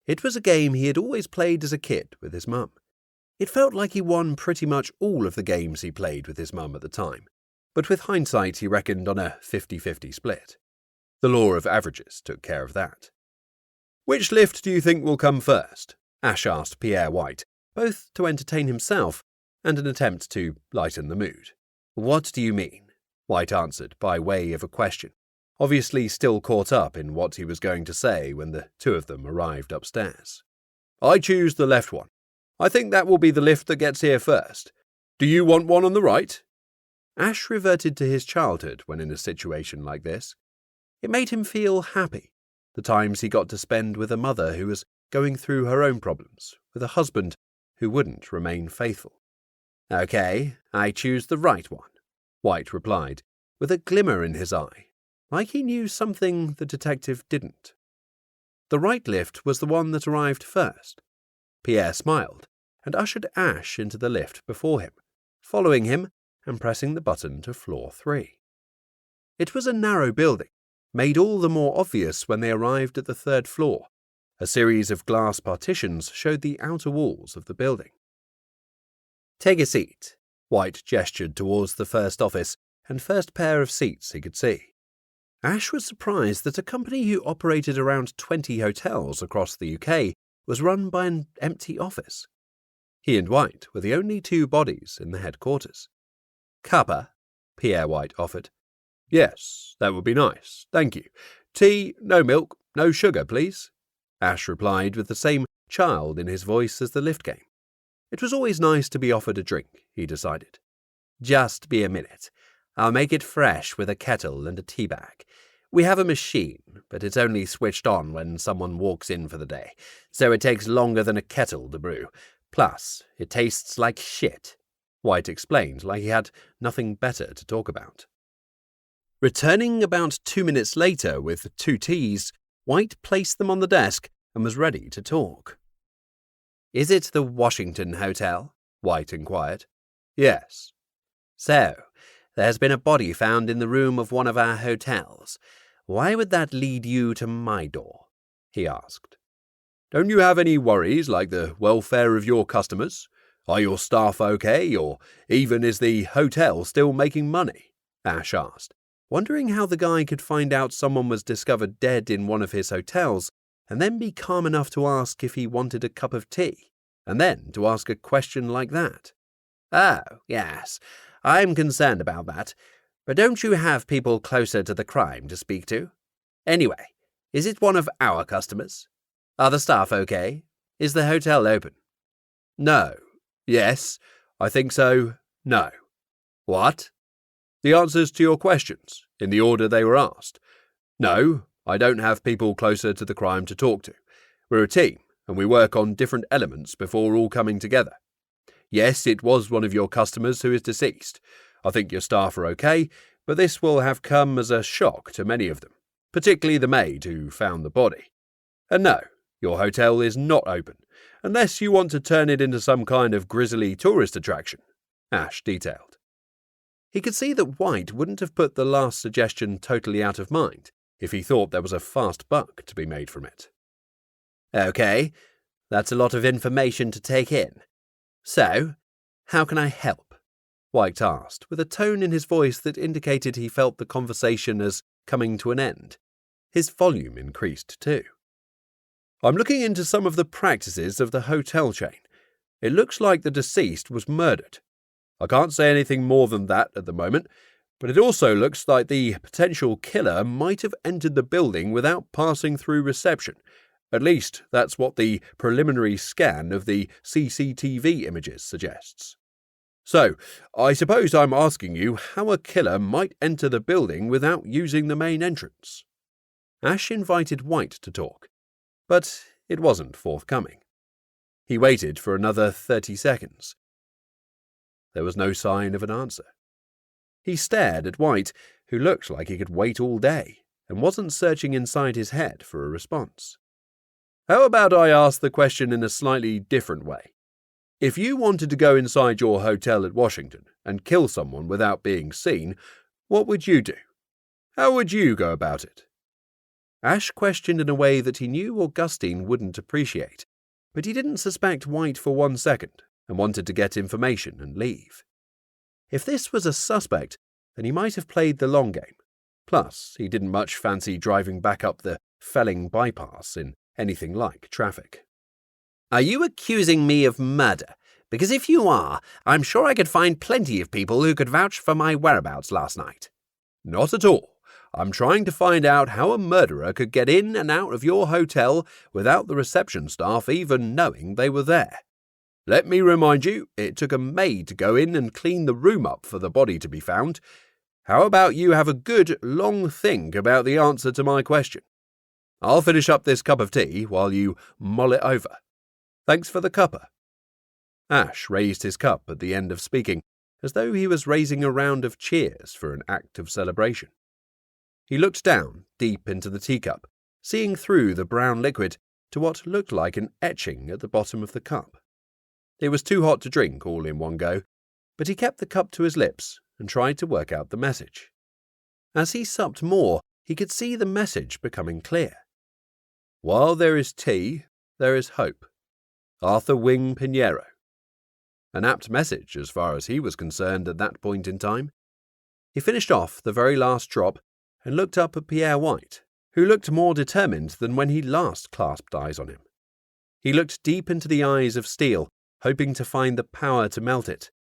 It was a game he had always played as a kid with his mum. It felt like he won pretty much all of the games he played with his mum at the time, but with hindsight he reckoned on a 50-50 split. The law of averages took care of that. "Which lift do you think will come first?" Ash asked Pierre White, both to entertain himself and an attempt to lighten the mood. "What do you mean?" White answered by way of a question, obviously still caught up in what he was going to say when the 2 of them arrived upstairs. "I choose the left one. I think that will be the lift that gets here first. Do you want one on the right?" Ash reverted to his childhood when in a situation like this. It made him feel happy, the times he got to spend with a mother who was going through her own problems, with a husband who wouldn't remain faithful. "Okay, I choose the right one," White replied, with a glimmer in his eye, like he knew something the detective didn't. The right lift was the one that arrived first. Pierre smiled and ushered Ash into the lift before him, following him and pressing the button to floor 3. It was a narrow building, made all the more obvious when they arrived at the 3rd floor. A series of glass partitions showed the outer walls of the building. "Take a seat," White gestured towards the first office and first pair of seats he could see. Ash was surprised that a company who operated around 20 hotels across the UK was run by an empty office. He and White were the only 2 bodies in the headquarters. "Cuppa," Pierre White offered. "Yes, that would be nice, thank you. Tea, no milk, no sugar, please," Ash replied with the same child in his voice as the lift game. It was always nice to be offered a drink, he decided. "Just be a minute. I'll make it fresh with a kettle and a tea bag. We have a machine, but it's only switched on when someone walks in for the day, so it takes longer than a kettle to brew. Plus, it tastes like shit," White explained like he had nothing better to talk about. Returning about 2 minutes later with 2 teas, White placed them on the desk and was ready to talk. "Is it the Washington Hotel?" White inquired. "Yes." "So, there has been a body found in the room of one of our hotels. Why would that lead you to my door?" he asked. "Don't you have any worries like the welfare of your customers? Are your staff okay, or even is the hotel still making money?" Ash asked, wondering how the guy could find out someone was discovered dead in one of his hotels and then be calm enough to ask if he wanted a cup of tea, and then to ask a question like that. "Oh, yes, I'm concerned about that. But don't you have people closer to the crime to speak to? Anyway, is it one of our customers? Are the staff okay? Is the hotel open?" "No. Yes. I think so. No." "What?" "The answers to your questions, in the order they were asked. No, I don't have people closer to the crime to talk to. We're a team, and we work on different elements before all coming together. Yes, it was one of your customers who is deceased. I think your staff are okay, but this will have come as a shock to many of them, particularly the maid who found the body. And no, your hotel is not open, unless you want to turn it into some kind of grisly tourist attraction," Ash detailed. He could see that White wouldn't have put the last suggestion totally out of mind if he thought there was a fast buck to be made from it. "Okay, that's a lot of information to take in. So, how can I help?" White asked, with a tone in his voice that indicated he felt the conversation as coming to an end. His volume increased too. "I'm looking into some of the practices of the hotel chain. It looks like the deceased was murdered. I can't say anything more than that at the moment, but it also looks like the potential killer might have entered the building without passing through reception. At least, that's what the preliminary scan of the CCTV images suggests. So, I suppose I'm asking you how a killer might enter the building without using the main entrance." Ash invited White to talk, but it wasn't forthcoming. He waited for another 30 seconds. There was no sign of an answer. He stared at White, who looked like he could wait all day, and wasn't searching inside his head for a response. "How about I ask the question in a slightly different way?" If you wanted to go inside your hotel at Washington and kill someone without being seen, what would you do? How would you go about it?" Ash questioned in a way that he knew Augustine wouldn't appreciate, but he didn't suspect White for 1 second and wanted to get information and leave. If this was a suspect, then he might have played the long game. Plus, he didn't much fancy driving back up the Felling bypass in anything like traffic. "Are you accusing me of murder? Because if you are, I'm sure I could find plenty of people who could vouch for my whereabouts last night." "Not at all. I'm trying to find out how a murderer could get in and out of your hotel without the reception staff even knowing they were there. Let me remind you, it took a maid to go in and clean the room up for the body to be found. How about you have a good, long think about the answer to my question? I'll finish up this cup of tea while you mull it over. Thanks for the cuppa." Ash raised his cup at the end of speaking, as though he was raising a round of cheers for an act of celebration. He looked down, deep into the teacup, seeing through the brown liquid to what looked like an etching at the bottom of the cup. It was too hot to drink all in one go, but he kept the cup to his lips and tried to work out the message. As he supped more, he could see the message becoming clear. "While there is tea, there is hope. Arthur Wing Pinheiro." An apt message as far as he was concerned at that point in time. He finished off the very last drop and looked up at Pierre White, who looked more determined than when he last clasped eyes on him. He looked deep into the eyes of steel, hoping to find the power to melt it.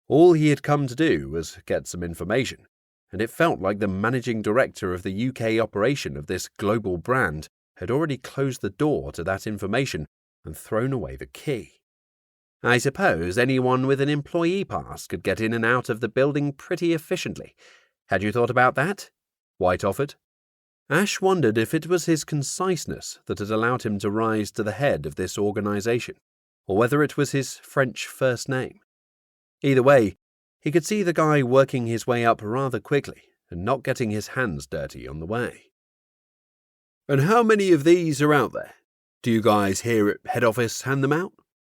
All he had come to do was get some information, and it felt like the managing director of the UK operation of this global brand had already closed the door to that information and thrown away the key. "I suppose anyone with an employee pass could get in and out of the building pretty efficiently. Had you thought about that?" White offered. Ash wondered if it was his conciseness that had allowed him to rise to the head of this organisation, or whether it was his French first name. Either way, he could see the guy working his way up rather quickly and not getting his hands dirty on the way. "And how many of these are out there? Do you guys here at head office hand them out?"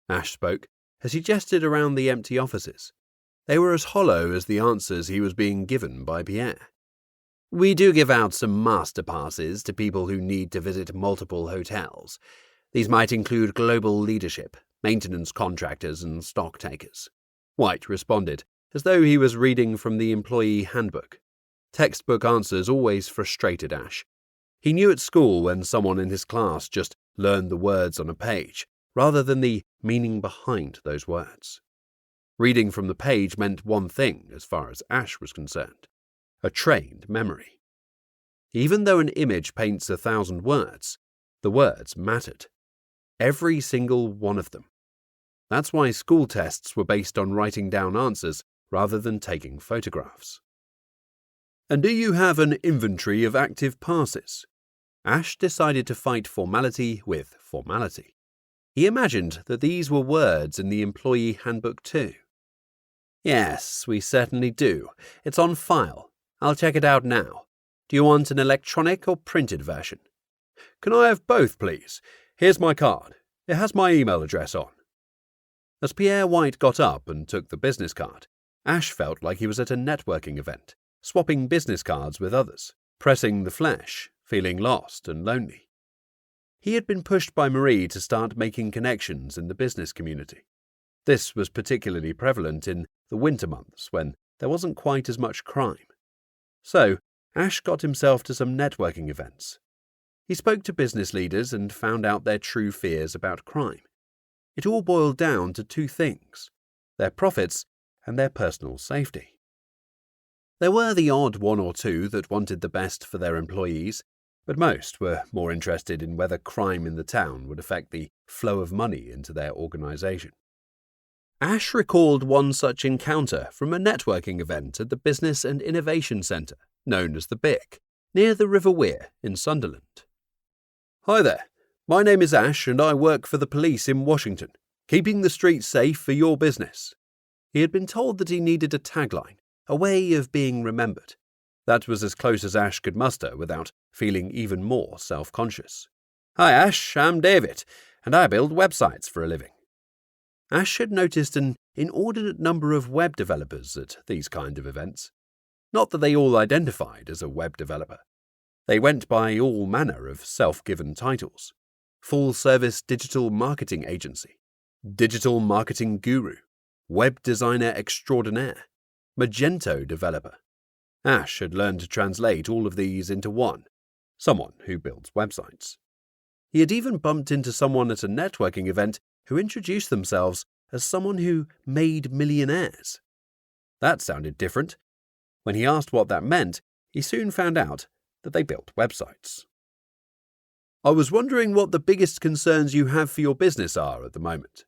Ash spoke, as he gestured around the empty offices. They were as hollow as the answers he was being given by Pierre. "We do give out some master passes to people who need to visit multiple hotels. These might include global leadership, maintenance contractors, and stock takers." White responded, as though he was reading from the employee handbook. Textbook answers always frustrated Ash. He knew at school when someone in his class just learned the words on a page, rather than the meaning behind those words. Reading from the page meant one thing as far as Ash was concerned: a trained memory. Even though an image paints 1,000 words, the words mattered. Every single one of them. That's why school tests were based on writing down answers rather than taking photographs. "And do you have an inventory of active passes?" Ash decided to fight formality with formality. He imagined that these were words in the employee handbook too. "Yes, we certainly do. It's on file. I'll check it out now. Do you want an electronic or printed version?" "Can I have both, please? Here's my card. It has my email address on." As Pierre White got up and took the business card, Ash felt like he was at a networking event, swapping business cards with others, pressing the flesh, feeling lost and lonely. He had been pushed by Marie to start making connections in the business community. This was particularly prevalent in the winter months when there wasn't quite as much crime. So, Ash got himself to some networking events. He spoke to business leaders and found out their true fears about crime. It all boiled down to two things: their profits and their personal safety. There were the odd one or two that wanted the best for their employees, but most were more interested in whether crime in the town would affect the flow of money into their organisation. Ash recalled one such encounter from a networking event at the Business and Innovation Centre, known as the BIC, near the River Wear in Sunderland. "Hi there, my name is Ash and I work for the police in Washington, keeping the streets safe for your business." He had been told that he needed a tagline, a way of being remembered. That was as close as Ash could muster without feeling even more self-conscious. "Hi Ash, I'm David, and I build websites for a living." Ash had noticed an inordinate number of web developers at these kind of events. Not that they all identified as a web developer. They went by all manner of self-given titles: full-service digital marketing agency, digital marketing guru, web designer extraordinaire, Magento developer. Ash had learned to translate all of these into one: someone who builds websites. He had even bumped into someone at a networking event who introduced themselves as someone who made millionaires. That sounded different. When he asked what that meant, he soon found out that they built websites. I was wondering what the biggest concerns you have for your business are at the moment.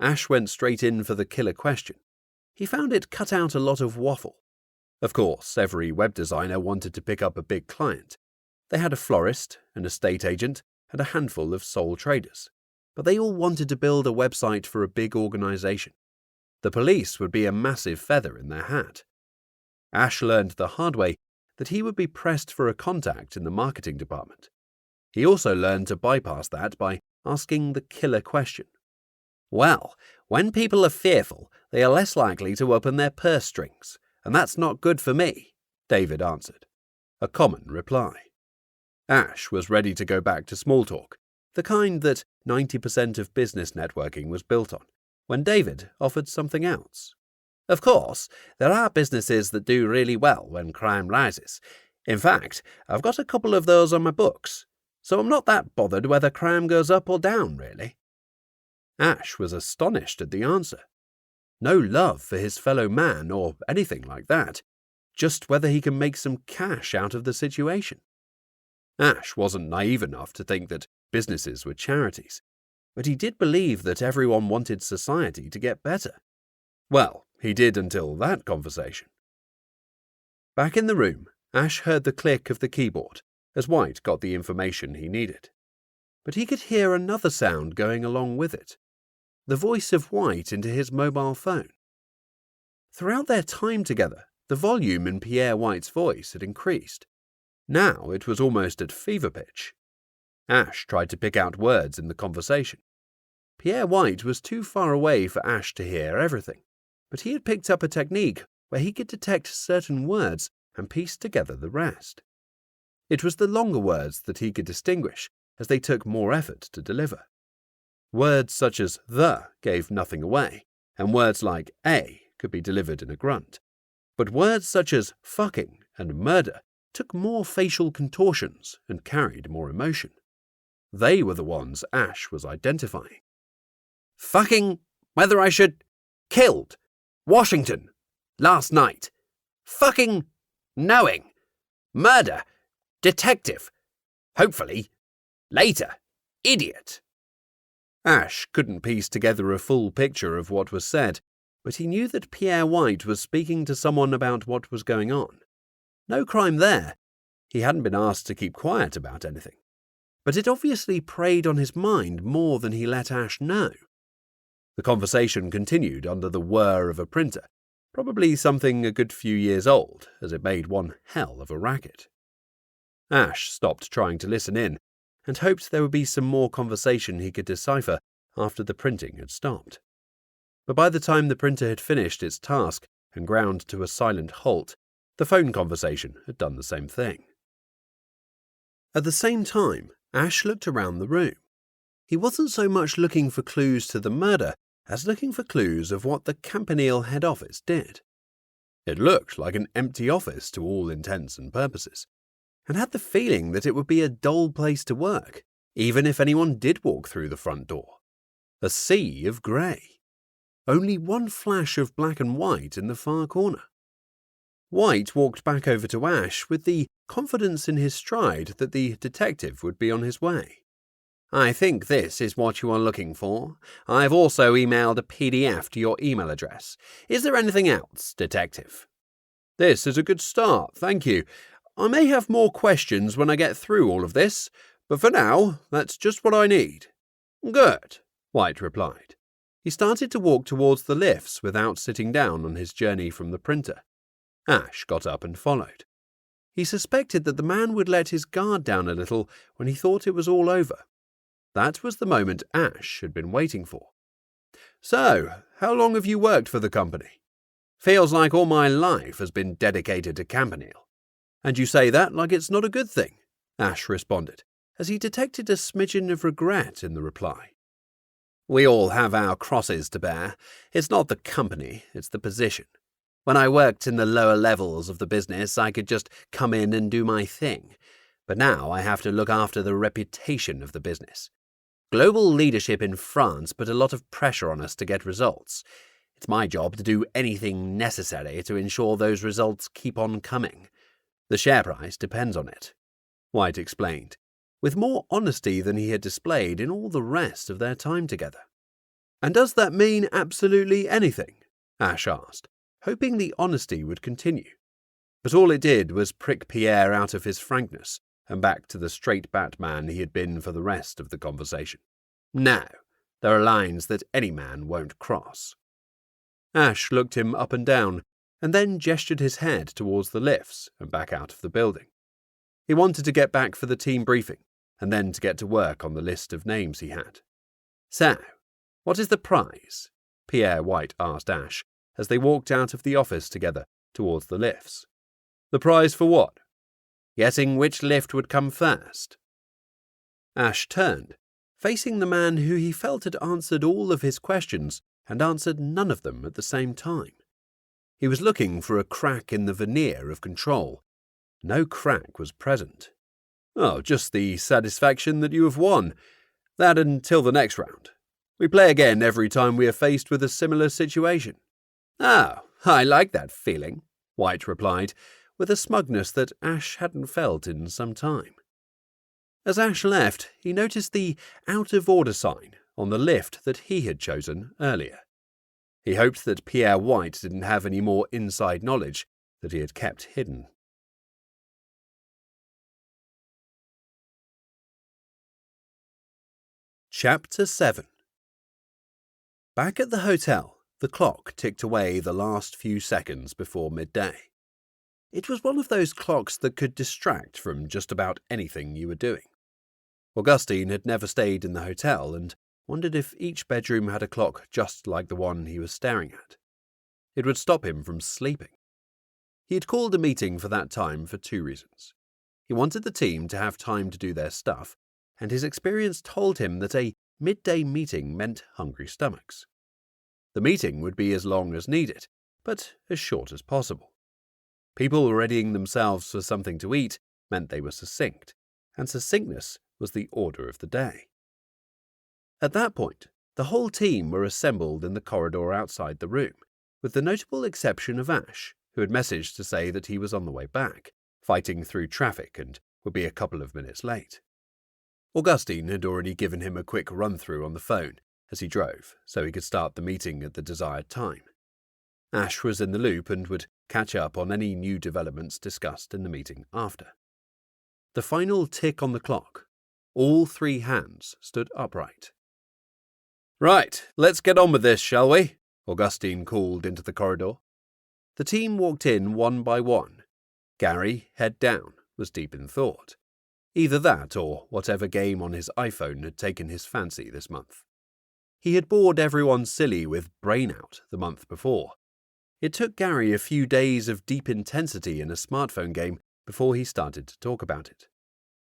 Ash went straight in for the killer question. He found it cut out a lot of waffle. Of course, every web designer wanted to pick up a big client. They had a florist, an estate agent, and a handful of sole traders. But they all wanted to build a website for a big organization. The police would be a massive feather in their hat. Ash learned the hard way that he would be pressed for a contact in the marketing department. He also learned to bypass that by asking the killer question. Well, when people are fearful, they are less likely to open their purse strings, and that's not good for me, David answered. A common reply. Ash was ready to go back to small talk, the kind that 90% of business networking was built on, when David offered something else. Of course, there are businesses that do really well when crime rises. In fact, I've got a couple of those on my books, so I'm not that bothered whether crime goes up or down, really. Ash was astonished at the answer. No love for his fellow man or anything like that, just whether he can make some cash out of the situation. Ash wasn't naive enough to think that businesses were charities, but he did believe that everyone wanted society to get better. Well, he did until that conversation. Back in the room, Ash heard the click of the keyboard as White got the information he needed. But he could hear another sound going along with it, the voice of White into his mobile phone. Throughout their time together, the volume in Pierre White's voice had increased. Now it was almost at fever pitch. Ash tried to pick out words in the conversation. Pierre White was too far away for Ash to hear everything, but he had picked up a technique where he could detect certain words and piece together the rest. It was the longer words that he could distinguish, as they took more effort to deliver. Words such as the gave nothing away, and words like a could be delivered in a grunt. But words such as fucking and murder took more facial contortions and carried more emotion. They were the ones Ash was identifying. Fucking whether I should... Killed. Washington. Last night. Fucking knowing. Murder. Detective. Hopefully. Later. Idiot. Ash couldn't piece together a full picture of what was said, but he knew that Pierre White was speaking to someone about what was going on. No crime there. He hadn't been asked to keep quiet about anything. But it obviously preyed on his mind more than he let Ash know. The conversation continued under the whir of a printer, probably something a good few years old, as it made one hell of a racket. Ash stopped trying to listen in, and hoped there would be some more conversation he could decipher after the printing had stopped. But by the time the printer had finished its task and ground to a silent halt, the phone conversation had done the same thing. At the same time, Ash looked around the room. He wasn't so much looking for clues to the murder as looking for clues of what the Campanile head office did. It looked like an empty office to all intents and purposes, and had the feeling that it would be a dull place to work, even if anyone did walk through the front door. A sea of grey. Only one flash of black and white in the far corner. White walked back over to Ash with the confidence in his stride that the detective would be on his way. I think this is what you are looking for. I've also emailed a PDF to your email address. Is there anything else, Detective? This is a good start, thank you. I may have more questions when I get through all of this, but for now, that's just what I need. Good, White replied. He started to walk towards the lifts without sitting down on his journey from the printer. Ash got up and followed. He suspected that the man would let his guard down a little when he thought it was all over. That was the moment Ash had been waiting for. So, how long have you worked for the company? Feels like all my life has been dedicated to Campanile. And you say that like it's not a good thing, Ash responded, as he detected a smidgen of regret in the reply. We all have our crosses to bear. It's not the company, it's the position. When I worked in the lower levels of the business, I could just come in and do my thing. But now I have to look after the reputation of the business. Global leadership in France put a lot of pressure on us to get results. It's my job to do anything necessary to ensure those results keep on coming. The share price depends on it, White explained, with more honesty than he had displayed in all the rest of their time together. And does that mean absolutely anything? Ash asked, hoping the honesty would continue. But all it did was prick Pierre out of his frankness and back to the straight Batman he had been for the rest of the conversation. No, there are lines that any man won't cross. Ash looked him up and down, and then gestured his head towards the lifts and back out of the building. He wanted to get back for the team briefing, and then to get to work on the list of names he had. So, what is the prize? Pierre White asked Ash, as they walked out of the office together towards the lifts. The prize for what? Guessing which lift would come first. Ash turned, facing the man who he felt had answered all of his questions and answered none of them at the same time. He was looking for a crack in the veneer of control. No crack was present. Oh, just the satisfaction that you have won. That until the next round. We play again every time we are faced with a similar situation. Oh, I like that feeling, White replied, with a smugness that Ash hadn't felt in some time. As Ash left, he noticed the out-of-order sign on the lift that he had chosen earlier. He hoped that Pierre White didn't have any more inside knowledge that he had kept hidden. Chapter 7. Back at the hotel, the clock ticked away the last few seconds before midday. It was one of those clocks that could distract from just about anything you were doing. Augustine had never stayed in the hotel and wondered if each bedroom had a clock just like the one he was staring at. It would stop him from sleeping. He had called a meeting for that time for 2 reasons. He wanted the team to have time to do their stuff, and his experience told him that a midday meeting meant hungry stomachs. The meeting would be as long as needed, but as short as possible. People readying themselves for something to eat meant they were succinct, and succinctness was the order of the day. At that point, the whole team were assembled in the corridor outside the room, with the notable exception of Ash, who had messaged to say that he was on the way back, fighting through traffic and would be a couple of minutes late. Augustine had already given him a quick run-through on the phone as he drove, so he could start the meeting at the desired time. Ash was in the loop and would catch up on any new developments discussed in the meeting after. The final tick on the clock. All 3 hands stood upright. Right, let's get on with this, shall we? Augustine called into the corridor. The team walked in one by one. Gary, head down, was deep in thought. Either that or whatever game on his iPhone had taken his fancy this month. He had bored everyone silly with Brain Out the month before. It took Gary a few days of deep intensity in a smartphone game before he started to talk about it.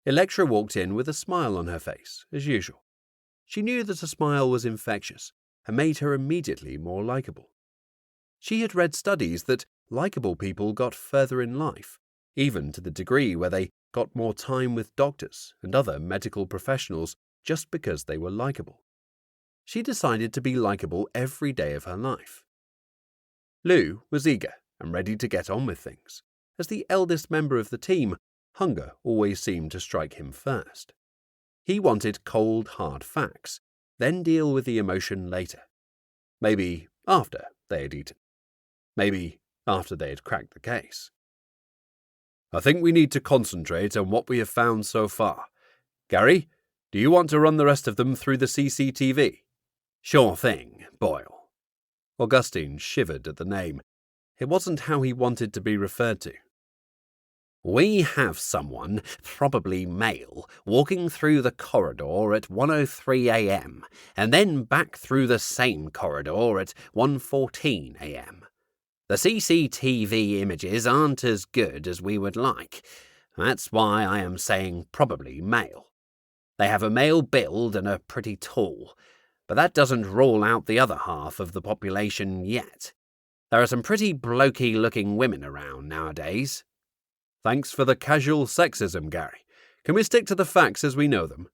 Electra walked in with a smile on her face, as usual. She knew that a smile was infectious and made her immediately more likable. She had read studies that likable people got further in life, even to the degree where they got more time with doctors and other medical professionals just because they were likable. She decided to be likable every day of her life. Lou was eager and ready to get on with things. As the eldest member of the team, hunger always seemed to strike him first. He wanted cold, hard facts, then deal with the emotion later. Maybe after they had eaten. Maybe after they had cracked the case. I think we need to concentrate on what we have found so far. Gary, do you want to run the rest of them through the CCTV? Sure thing, Boyle. Augustine shivered at the name. It wasn't how he wanted to be referred to. We have someone, probably male, walking through the corridor at 1:03 a.m. and then back through the same corridor at 1:14 a.m. The CCTV images aren't as good as we would like. That's why I am saying probably male. They have a male build and are pretty tall, but that doesn't rule out the other half of the population yet. There are some pretty blokey-looking women around nowadays. Thanks for the casual sexism, Gary. Can we stick to the facts as we know them?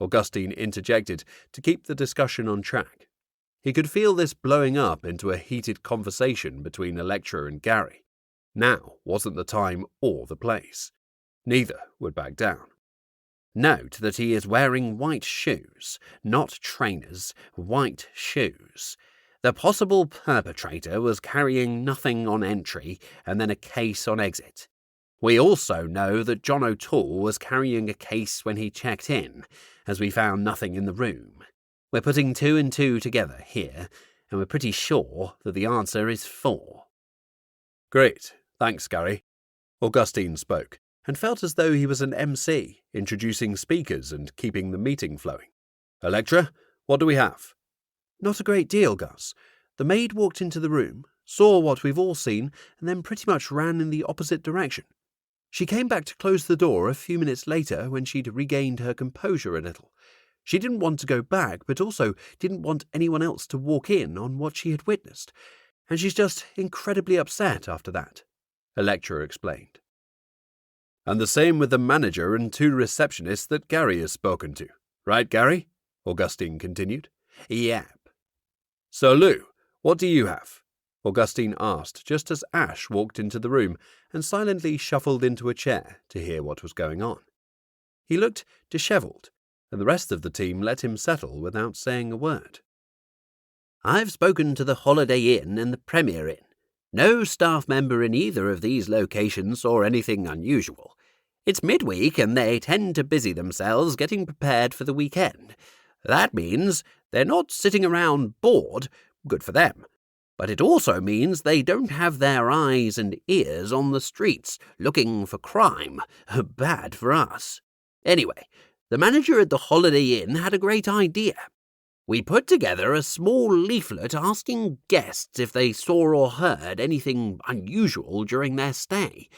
Augustine interjected to keep the discussion on track. He could feel this blowing up into a heated conversation between Electra and Gary. Now wasn't the time or the place. Neither would back down. Note that he is wearing white shoes, not trainers, white shoes. The possible perpetrator was carrying nothing on entry and then a case on exit. We also know that John O'Toole was carrying a case when he checked in, as we found nothing in the room. We're putting 2 and 2 together here, and we're pretty sure that the answer is 4. Great, thanks, Gary. Augustine spoke, and felt as though he was an MC, introducing speakers and keeping the meeting flowing. Electra, what do we have? Not a great deal, Gus. The maid walked into the room, saw what we've all seen, and then pretty much ran in the opposite direction. She came back to close the door a few minutes later when she'd regained her composure a little. She didn't want to go back, but also didn't want anyone else to walk in on what she had witnessed. And she's just incredibly upset after that, Electra explained. And the same with the manager and 2 receptionists that Gary has spoken to. Right, Gary? Augustine continued. Yep. So, Lou, what do you have? Augustine asked just as Ash walked into the room and silently shuffled into a chair to hear what was going on. He looked dishevelled, and the rest of the team let him settle without saying a word. I've spoken to the Holiday Inn and the Premier Inn. No staff member in either of these locations saw anything unusual. It's midweek and they tend to busy themselves getting prepared for the weekend. That means they're not sitting around bored, good for them. But it also means they don't have their eyes and ears on the streets looking for crime. Bad for us. Anyway, the manager at the Holiday Inn had a great idea. We put together a small leaflet asking guests if they saw or heard anything unusual during their stay.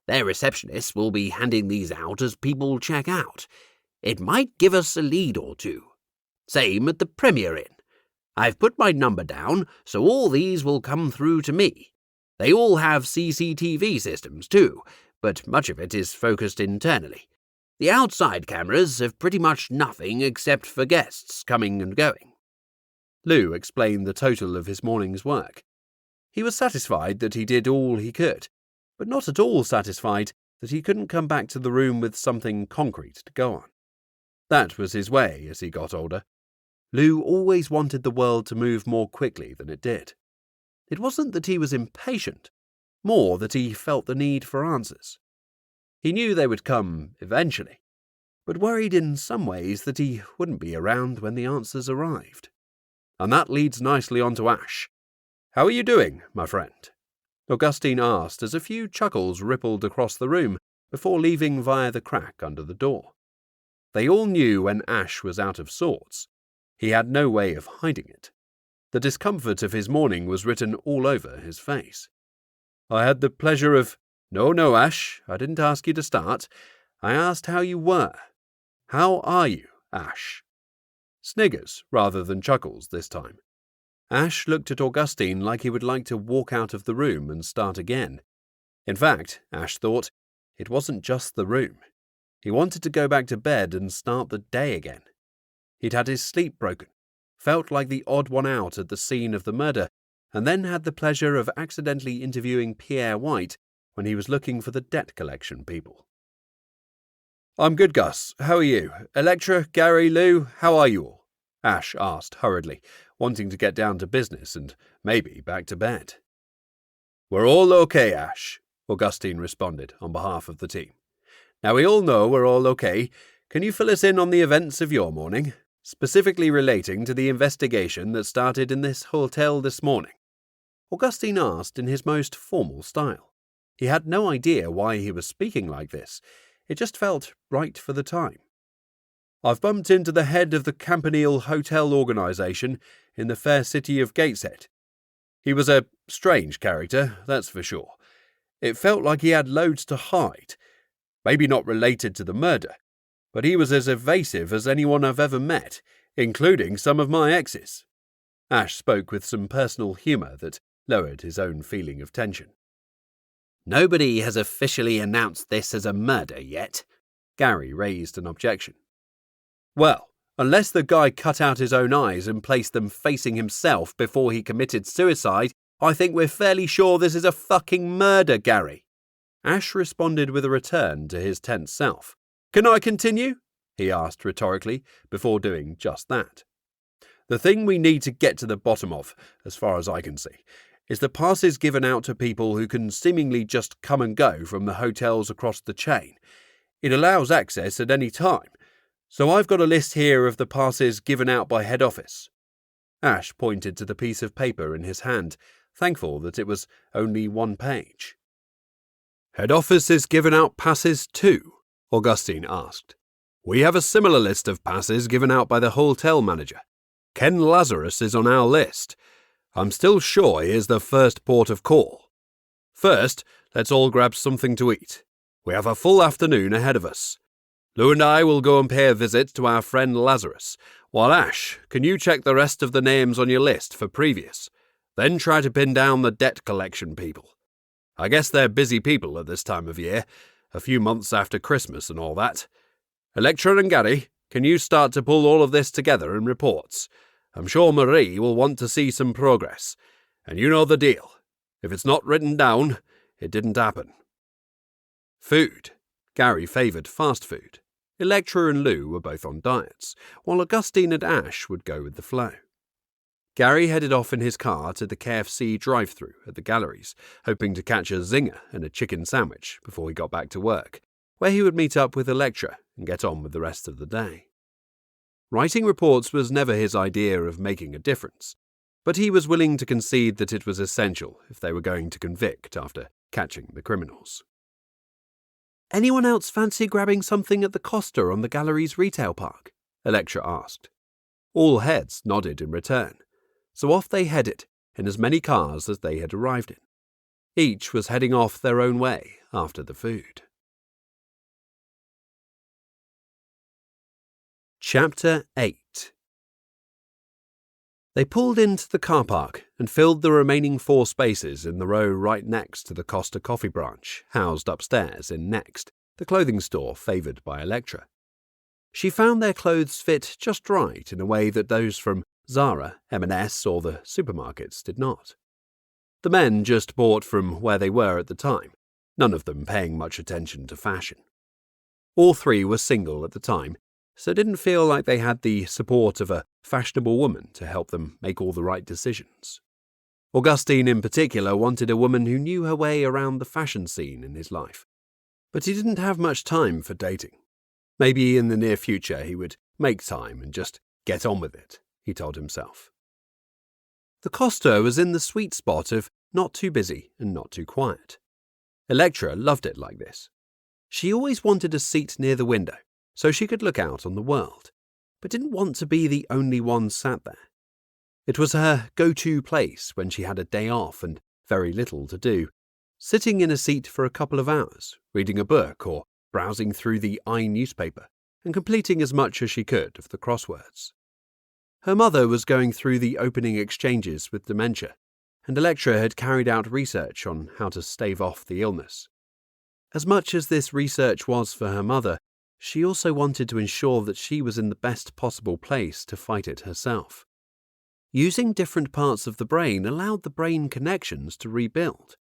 Their receptionists will be handing these out as people check out. It might give us a lead or 2. Same at the Premier Inn. I've put my number down, so all these will come through to me. They all have CCTV systems too, but much of it is focused internally. The outside cameras have pretty much nothing except for guests coming and going. Lou explained the total of his morning's work. He was satisfied that he did all he could, but not at all satisfied that he couldn't come back to the room with something concrete to go on. That was his way as he got older. Lou always wanted the world to move more quickly than it did. It wasn't that he was impatient, more that he felt the need for answers. He knew they would come eventually, but worried in some ways that he wouldn't be around when the answers arrived. And that leads nicely on to Ash. How are you doing, my friend? Augustine asked as a few chuckles rippled across the room before leaving via the crack under the door. They all knew when Ash was out of sorts. He had no way of hiding it. The discomfort of his morning was written all over his face. I had the pleasure of... No, Ash, I didn't ask you to start. I asked how you were. How are you, Ash? Sniggers rather than chuckles this time. Ash looked at Augustine like he would like to walk out of the room and start again. In fact, Ash thought, it wasn't just the room. He wanted to go back to bed and start the day again. He'd had his sleep broken, felt like the odd one out at the scene of the murder, and then had the pleasure of accidentally interviewing Pierre White when he was looking for the debt collection people. I'm good, Gus. How are you? Electra, Gary, Lou, how are you all? Ash asked hurriedly, wanting to get down to business and maybe back to bed. We're all okay, Ash, Augustine responded on behalf of the team. Now we all know we're all okay. Can you fill us in on the events of your morning, specifically relating to the investigation that started in this hotel this morning? Augustine asked in his most formal style. He had no idea why he was speaking like this. It just felt right for the time. I've bumped into the head of the Campanile Hotel organisation in the fair city of Gateshead. He was a strange character, that's for sure. It felt like he had loads to hide. Maybe not related to the murder, but he was as evasive as anyone I've ever met, including some of my exes. Ash spoke with some personal humour that lowered his own feeling of tension. Nobody has officially announced this as a murder yet. Gary raised an objection. Well, unless the guy cut out his own eyes and placed them facing himself before he committed suicide, I think we're fairly sure this is a fucking murder, Gary. Ash responded with a return to his tense self. Can I continue? He asked rhetorically, before doing just that. The thing we need to get to the bottom of, as far as I can see, is the passes given out to people who can seemingly just come and go from the hotels across the chain. It allows access at any time. So I've got a list here of the passes given out by head office. Ash pointed to the piece of paper in his hand, thankful that it was only one page. Head office is given out passes too? Augustine asked. We have a similar list of passes given out by the hotel manager. Ken Lazarus is on our list. I'm still sure he is the first port of call. First, let's all grab something to eat. We have a full afternoon ahead of us. Lou and I will go and pay a visit to our friend Lazarus, while Ash, can you check the rest of the names on your list for previous? Then try to pin down the debt collection people. I guess they're busy people at this time of year, a few months after Christmas and all that. Electra and Gary, can you start to pull all of this together in reports? I'm sure Marie will want to see some progress. And you know the deal. If it's not written down, it didn't happen. Food. Gary favoured fast food. Electra and Lou were both on diets, while Augustine and Ash would go with the flow. Gary headed off in his car to the KFC drive-thru at the galleries, hoping to catch a zinger and a chicken sandwich before he got back to work, where he would meet up with Electra and get on with the rest of the day. Writing reports was never his idea of making a difference, but he was willing to concede that it was essential if they were going to convict after catching the criminals. Anyone else fancy grabbing something at the Costa on the gallery's retail park? Electra asked. All heads nodded in return, so off they headed in as many cars as they had arrived in. Each was heading off their own way after the food. Chapter 8. They pulled into the car park and filled the remaining 4 spaces in the row right next to the Costa Coffee branch, housed upstairs in Next, the clothing store favoured by Electra. She found their clothes fit just right in a way that those from Zara, M&S or the supermarkets did not. The men just bought from where they were at the time, none of them paying much attention to fashion. All 3 were single at the time, so didn't feel like they had the support of a fashionable woman to help them make all the right decisions. Augustine in particular wanted a woman who knew her way around the fashion scene in his life, but he didn't have much time for dating. Maybe in the near future he would make time and just get on with it, he told himself. The Costa was in the sweet spot of not too busy and not too quiet. Electra loved it like this. She always wanted a seat near the window, so she could look out on the world, but didn't want to be the only one sat there. It was her go-to place when she had a day off and very little to do, sitting in a seat for a couple of hours, reading a book or browsing through the newspaper and completing as much as she could of the crosswords. Her mother was going through the opening exchanges with dementia, and Electra had carried out research on how to stave off the illness. As much as this research was for her mother, she also wanted to ensure that she was in the best possible place to fight it herself. Using different parts of the brain allowed the brain connections to rebuild.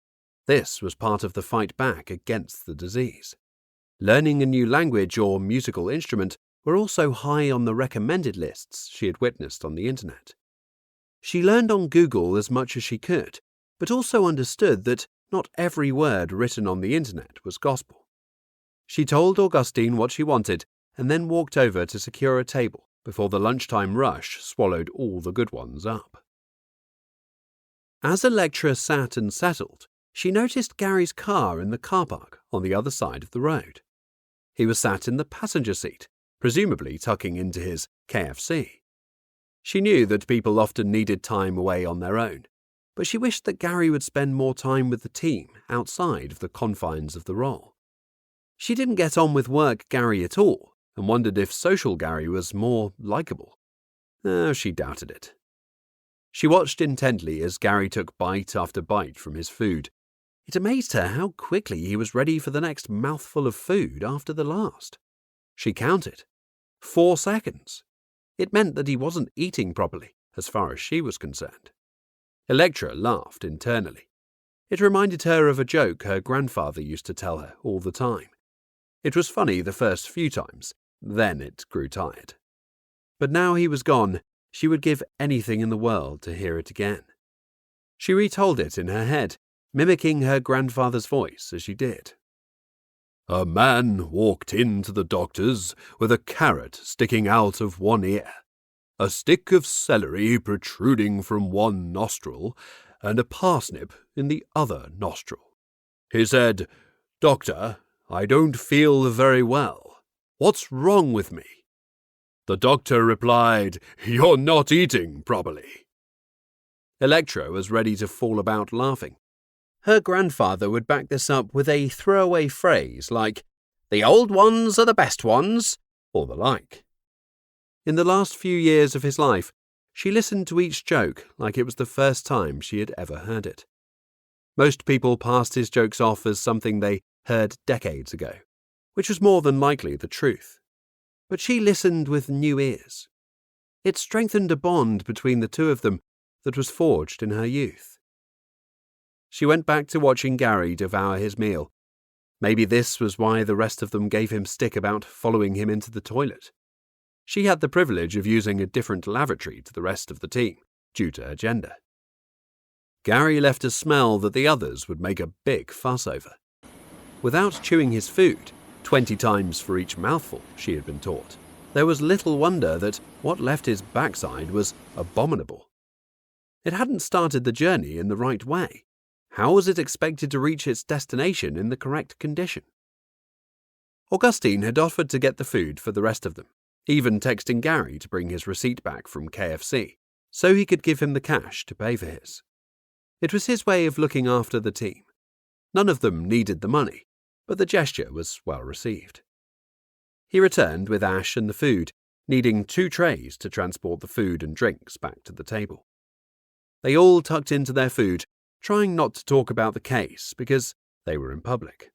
This was part of the fight back against the disease. Learning a new language or musical instrument were also high on the recommended lists she had witnessed on the internet. She learned on Google as much as she could, but also understood that not every word written on the internet was gospel. She told Augustine what she wanted and then walked over to secure a table before the lunchtime rush swallowed all the good ones up. As Electra sat and settled, she noticed Gary's car in the car park on the other side of the road. He was sat in the passenger seat, presumably tucking into his KFC. She knew that people often needed time away on their own, but she wished that Gary would spend more time with the team outside of the confines of the role. She didn't get on with work Gary at all and wondered if social Gary was more likable. She doubted it. She watched intently as Gary took bite after bite from his food. It amazed her how quickly he was ready for the next mouthful of food after the last. She counted. 4 seconds. It meant that he wasn't eating properly, as far as she was concerned. Electra laughed internally. It reminded her of a joke her grandfather used to tell her all the time. It was funny the first few times, then it grew tired. But now he was gone, she would give anything in the world to hear it again. She retold it in her head, mimicking her grandfather's voice as she did. A man walked into the doctor's with a carrot sticking out of one ear, a stick of celery protruding from one nostril, and a parsnip in the other nostril. He said, "Doctor, I don't feel very well. What's wrong with me?" The doctor replied, "You're not eating properly." Electra was ready to fall about laughing. Her grandfather would back this up with a throwaway phrase like, "The old ones are the best ones," or the like. In the last few years of his life, she listened to each joke like it was the first time she had ever heard it. Most people passed his jokes off as something they heard decades ago, which was more than likely the truth. But she listened with new ears. It strengthened a bond between the two of them that was forged in her youth. She went back to watching Gary devour his meal. Maybe this was why the rest of them gave him stick about following him into the toilet. She had the privilege of using a different lavatory to the rest of the team, due to her gender. Gary left a smell that the others would make a big fuss over. Without chewing his food, 20 times for each mouthful, she had been taught, there was little wonder that what left his backside was abominable. It hadn't started the journey in the right way. How was it expected to reach its destination in the correct condition? Augustine had offered to get the food for the rest of them, even texting Gary to bring his receipt back from KFC, so he could give him the cash to pay for his. It was his way of looking after the team. None of them needed the money, but the gesture was well received. He returned with Ash and the food, needing 2 trays to transport the food and drinks back to the table. They all tucked into their food, trying not to talk about the case because they were in public.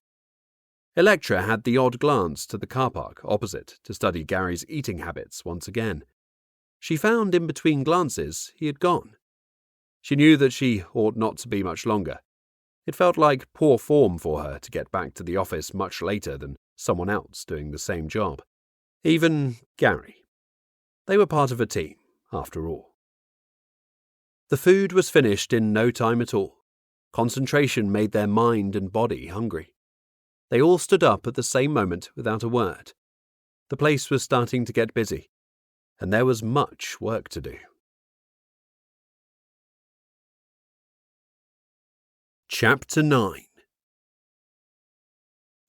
Electra had the odd glance to the car park opposite to study Gary's eating habits once again. She found in between glances he had gone. She knew that she ought not to be much longer. It felt like poor form for her to get back to the office much later than someone else doing the same job. Even Gary. They were part of a team, after all. The food was finished in no time at all. Concentration made their mind and body hungry. They all stood up at the same moment without a word. The place was starting to get busy, and there was much work to do. Chapter 9.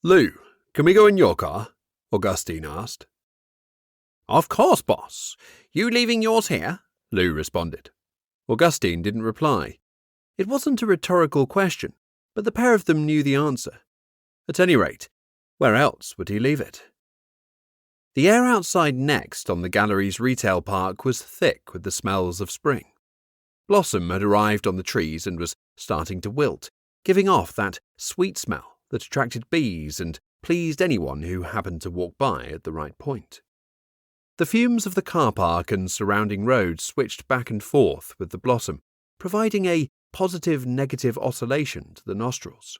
"Lou, can we go in your car?" Augustine asked. "Of course, boss. You leaving yours here?" Lou responded. Augustine didn't reply. It wasn't a rhetorical question, but the pair of them knew the answer. At any rate, where else would he leave it? The air outside next on the gallery's retail park was thick with the smells of spring. Blossom had arrived on the trees and was starting to wilt, giving off that sweet smell that attracted bees and pleased anyone who happened to walk by at the right point. The fumes of the car park and surrounding roads switched back and forth with the blossom, providing a positive-negative oscillation to the nostrils.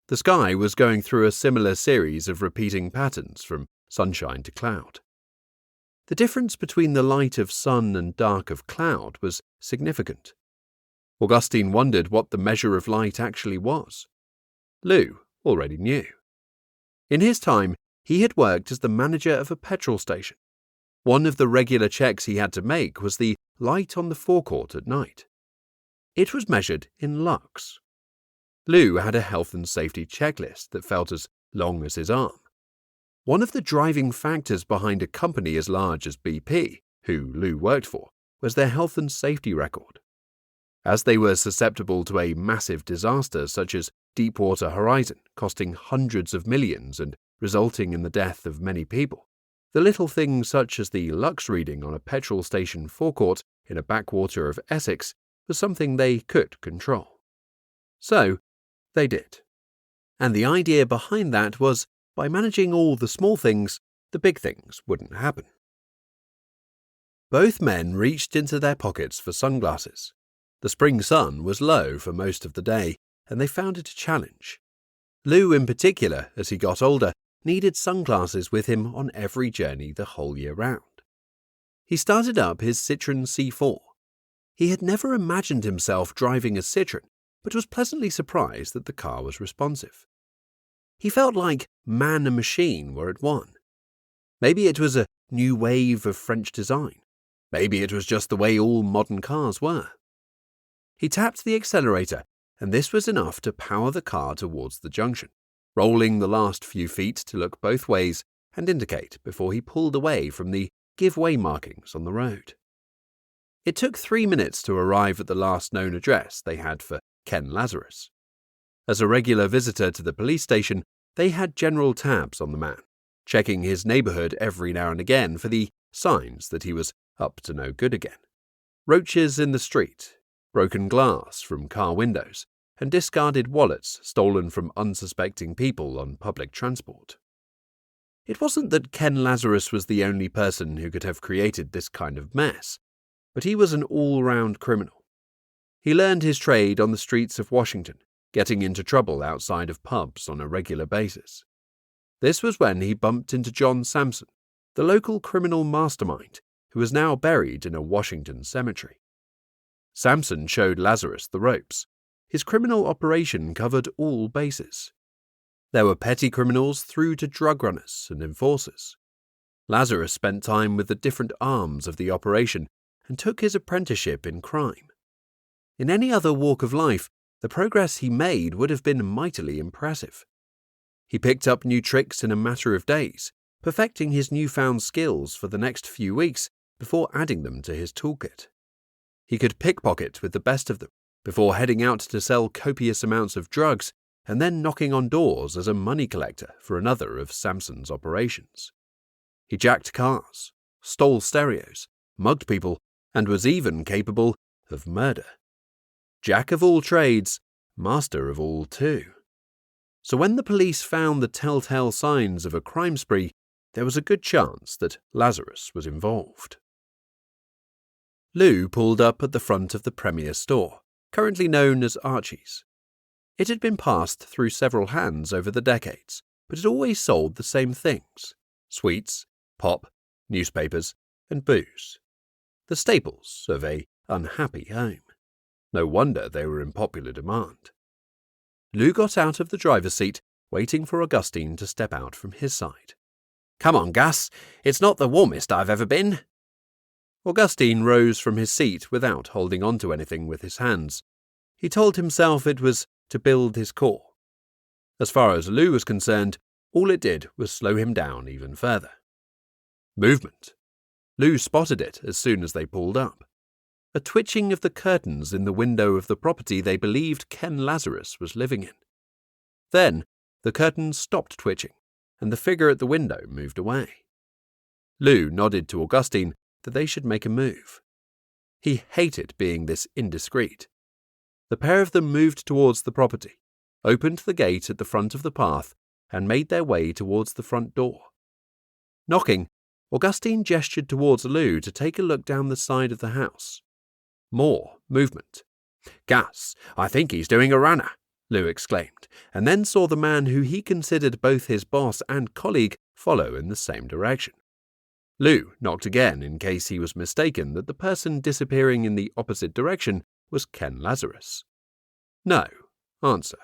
The sky was going through a similar series of repeating patterns from sunshine to cloud. The difference between the light of sun and dark of cloud was significant. Augustine wondered what the measure of light actually was. Lou already knew. In his time, he had worked as the manager of a petrol station. One of the regular checks he had to make was the light on the forecourt at night. It was measured in lux. Lou had a health and safety checklist that felt as long as his arm. One of the driving factors behind a company as large as BP, who Lou worked for, was their health and safety record. As they were susceptible to a massive disaster such as Deepwater Horizon, costing hundreds of millions and resulting in the death of many people, the little things such as the lux reading on a petrol station forecourt in a backwater of Essex was something they could control. So, they did. And the idea behind that was, by managing all the small things, the big things wouldn't happen. Both men reached into their pockets for sunglasses. The spring sun was low for most of the day, and they found it a challenge. Lou, in particular, as he got older, needed sunglasses with him on every journey the whole year round. He started up his Citroën C4. He had never imagined himself driving a Citroën, but was pleasantly surprised that the car was responsive. He felt like man and machine were at one. Maybe it was a new wave of French design. Maybe it was just the way all modern cars were. He tapped the accelerator, and this was enough to power the car towards the junction, rolling the last few feet to look both ways and indicate before he pulled away from the give-way markings on the road. It took 3 minutes to arrive at the last known address they had for Ken Lazarus. As a regular visitor to the police station, they had general tabs on the man, checking his neighborhood every now and again for the signs that he was up to no good again. Roaches in the street, broken glass from car windows, and discarded wallets stolen from unsuspecting people on public transport. It wasn't that Ken Lazarus was the only person who could have created this kind of mess, but he was an all-round criminal. He learned his trade on the streets of Washington, getting into trouble outside of pubs on a regular basis. This was when he bumped into John Sampson, the local criminal mastermind, who was now buried in a Washington cemetery. Sampson showed Lazarus the ropes. His criminal operation covered all bases. There were petty criminals through to drug runners and enforcers. Lazarus spent time with the different arms of the operation and took his apprenticeship in crime. In any other walk of life, the progress he made would have been mightily impressive. He picked up new tricks in a matter of days, perfecting his newfound skills for the next few weeks before adding them to his toolkit. He could pickpocket with the best of them before heading out to sell copious amounts of drugs and then knocking on doors as a money collector for another of Sampson's operations. He jacked cars, stole stereos, mugged people, and was even capable of murder. Jack of all trades, master of all too. So when the police found the telltale signs of a crime spree, there was a good chance that Lazarus was involved. Lou pulled up at the front of the Premier store, currently known as Archie's. It had been passed through several hands over the decades, but it always sold the same things: sweets, pop, newspapers, and booze. The staples of a unhappy home. No wonder they were in popular demand. Lou got out of the driver's seat, waiting for Augustine to step out from his side. "Come on, Gus. It's not the warmest I've ever been." Augustine rose from his seat without holding on to anything with his hands. He told himself it was to build his core. As far as Lou was concerned, all it did was slow him down even further. Movement. Lou spotted it as soon as they pulled up. A twitching of the curtains in the window of the property they believed Ken Lazarus was living in. Then the curtains stopped twitching, and the figure at the window moved away. Lou nodded to Augustine that they should make a move. He hated being this indiscreet. The pair of them moved towards the property, opened the gate at the front of the path, and made their way towards the front door. Knocking, Augustine gestured towards Lou to take a look down the side of the house. More movement. "Gus, I think he's doing a runner," Lou exclaimed, and then saw the man who he considered both his boss and colleague follow in the same direction. Lou knocked again in case he was mistaken that the person disappearing in the opposite direction was Ken Lazarus. No answer.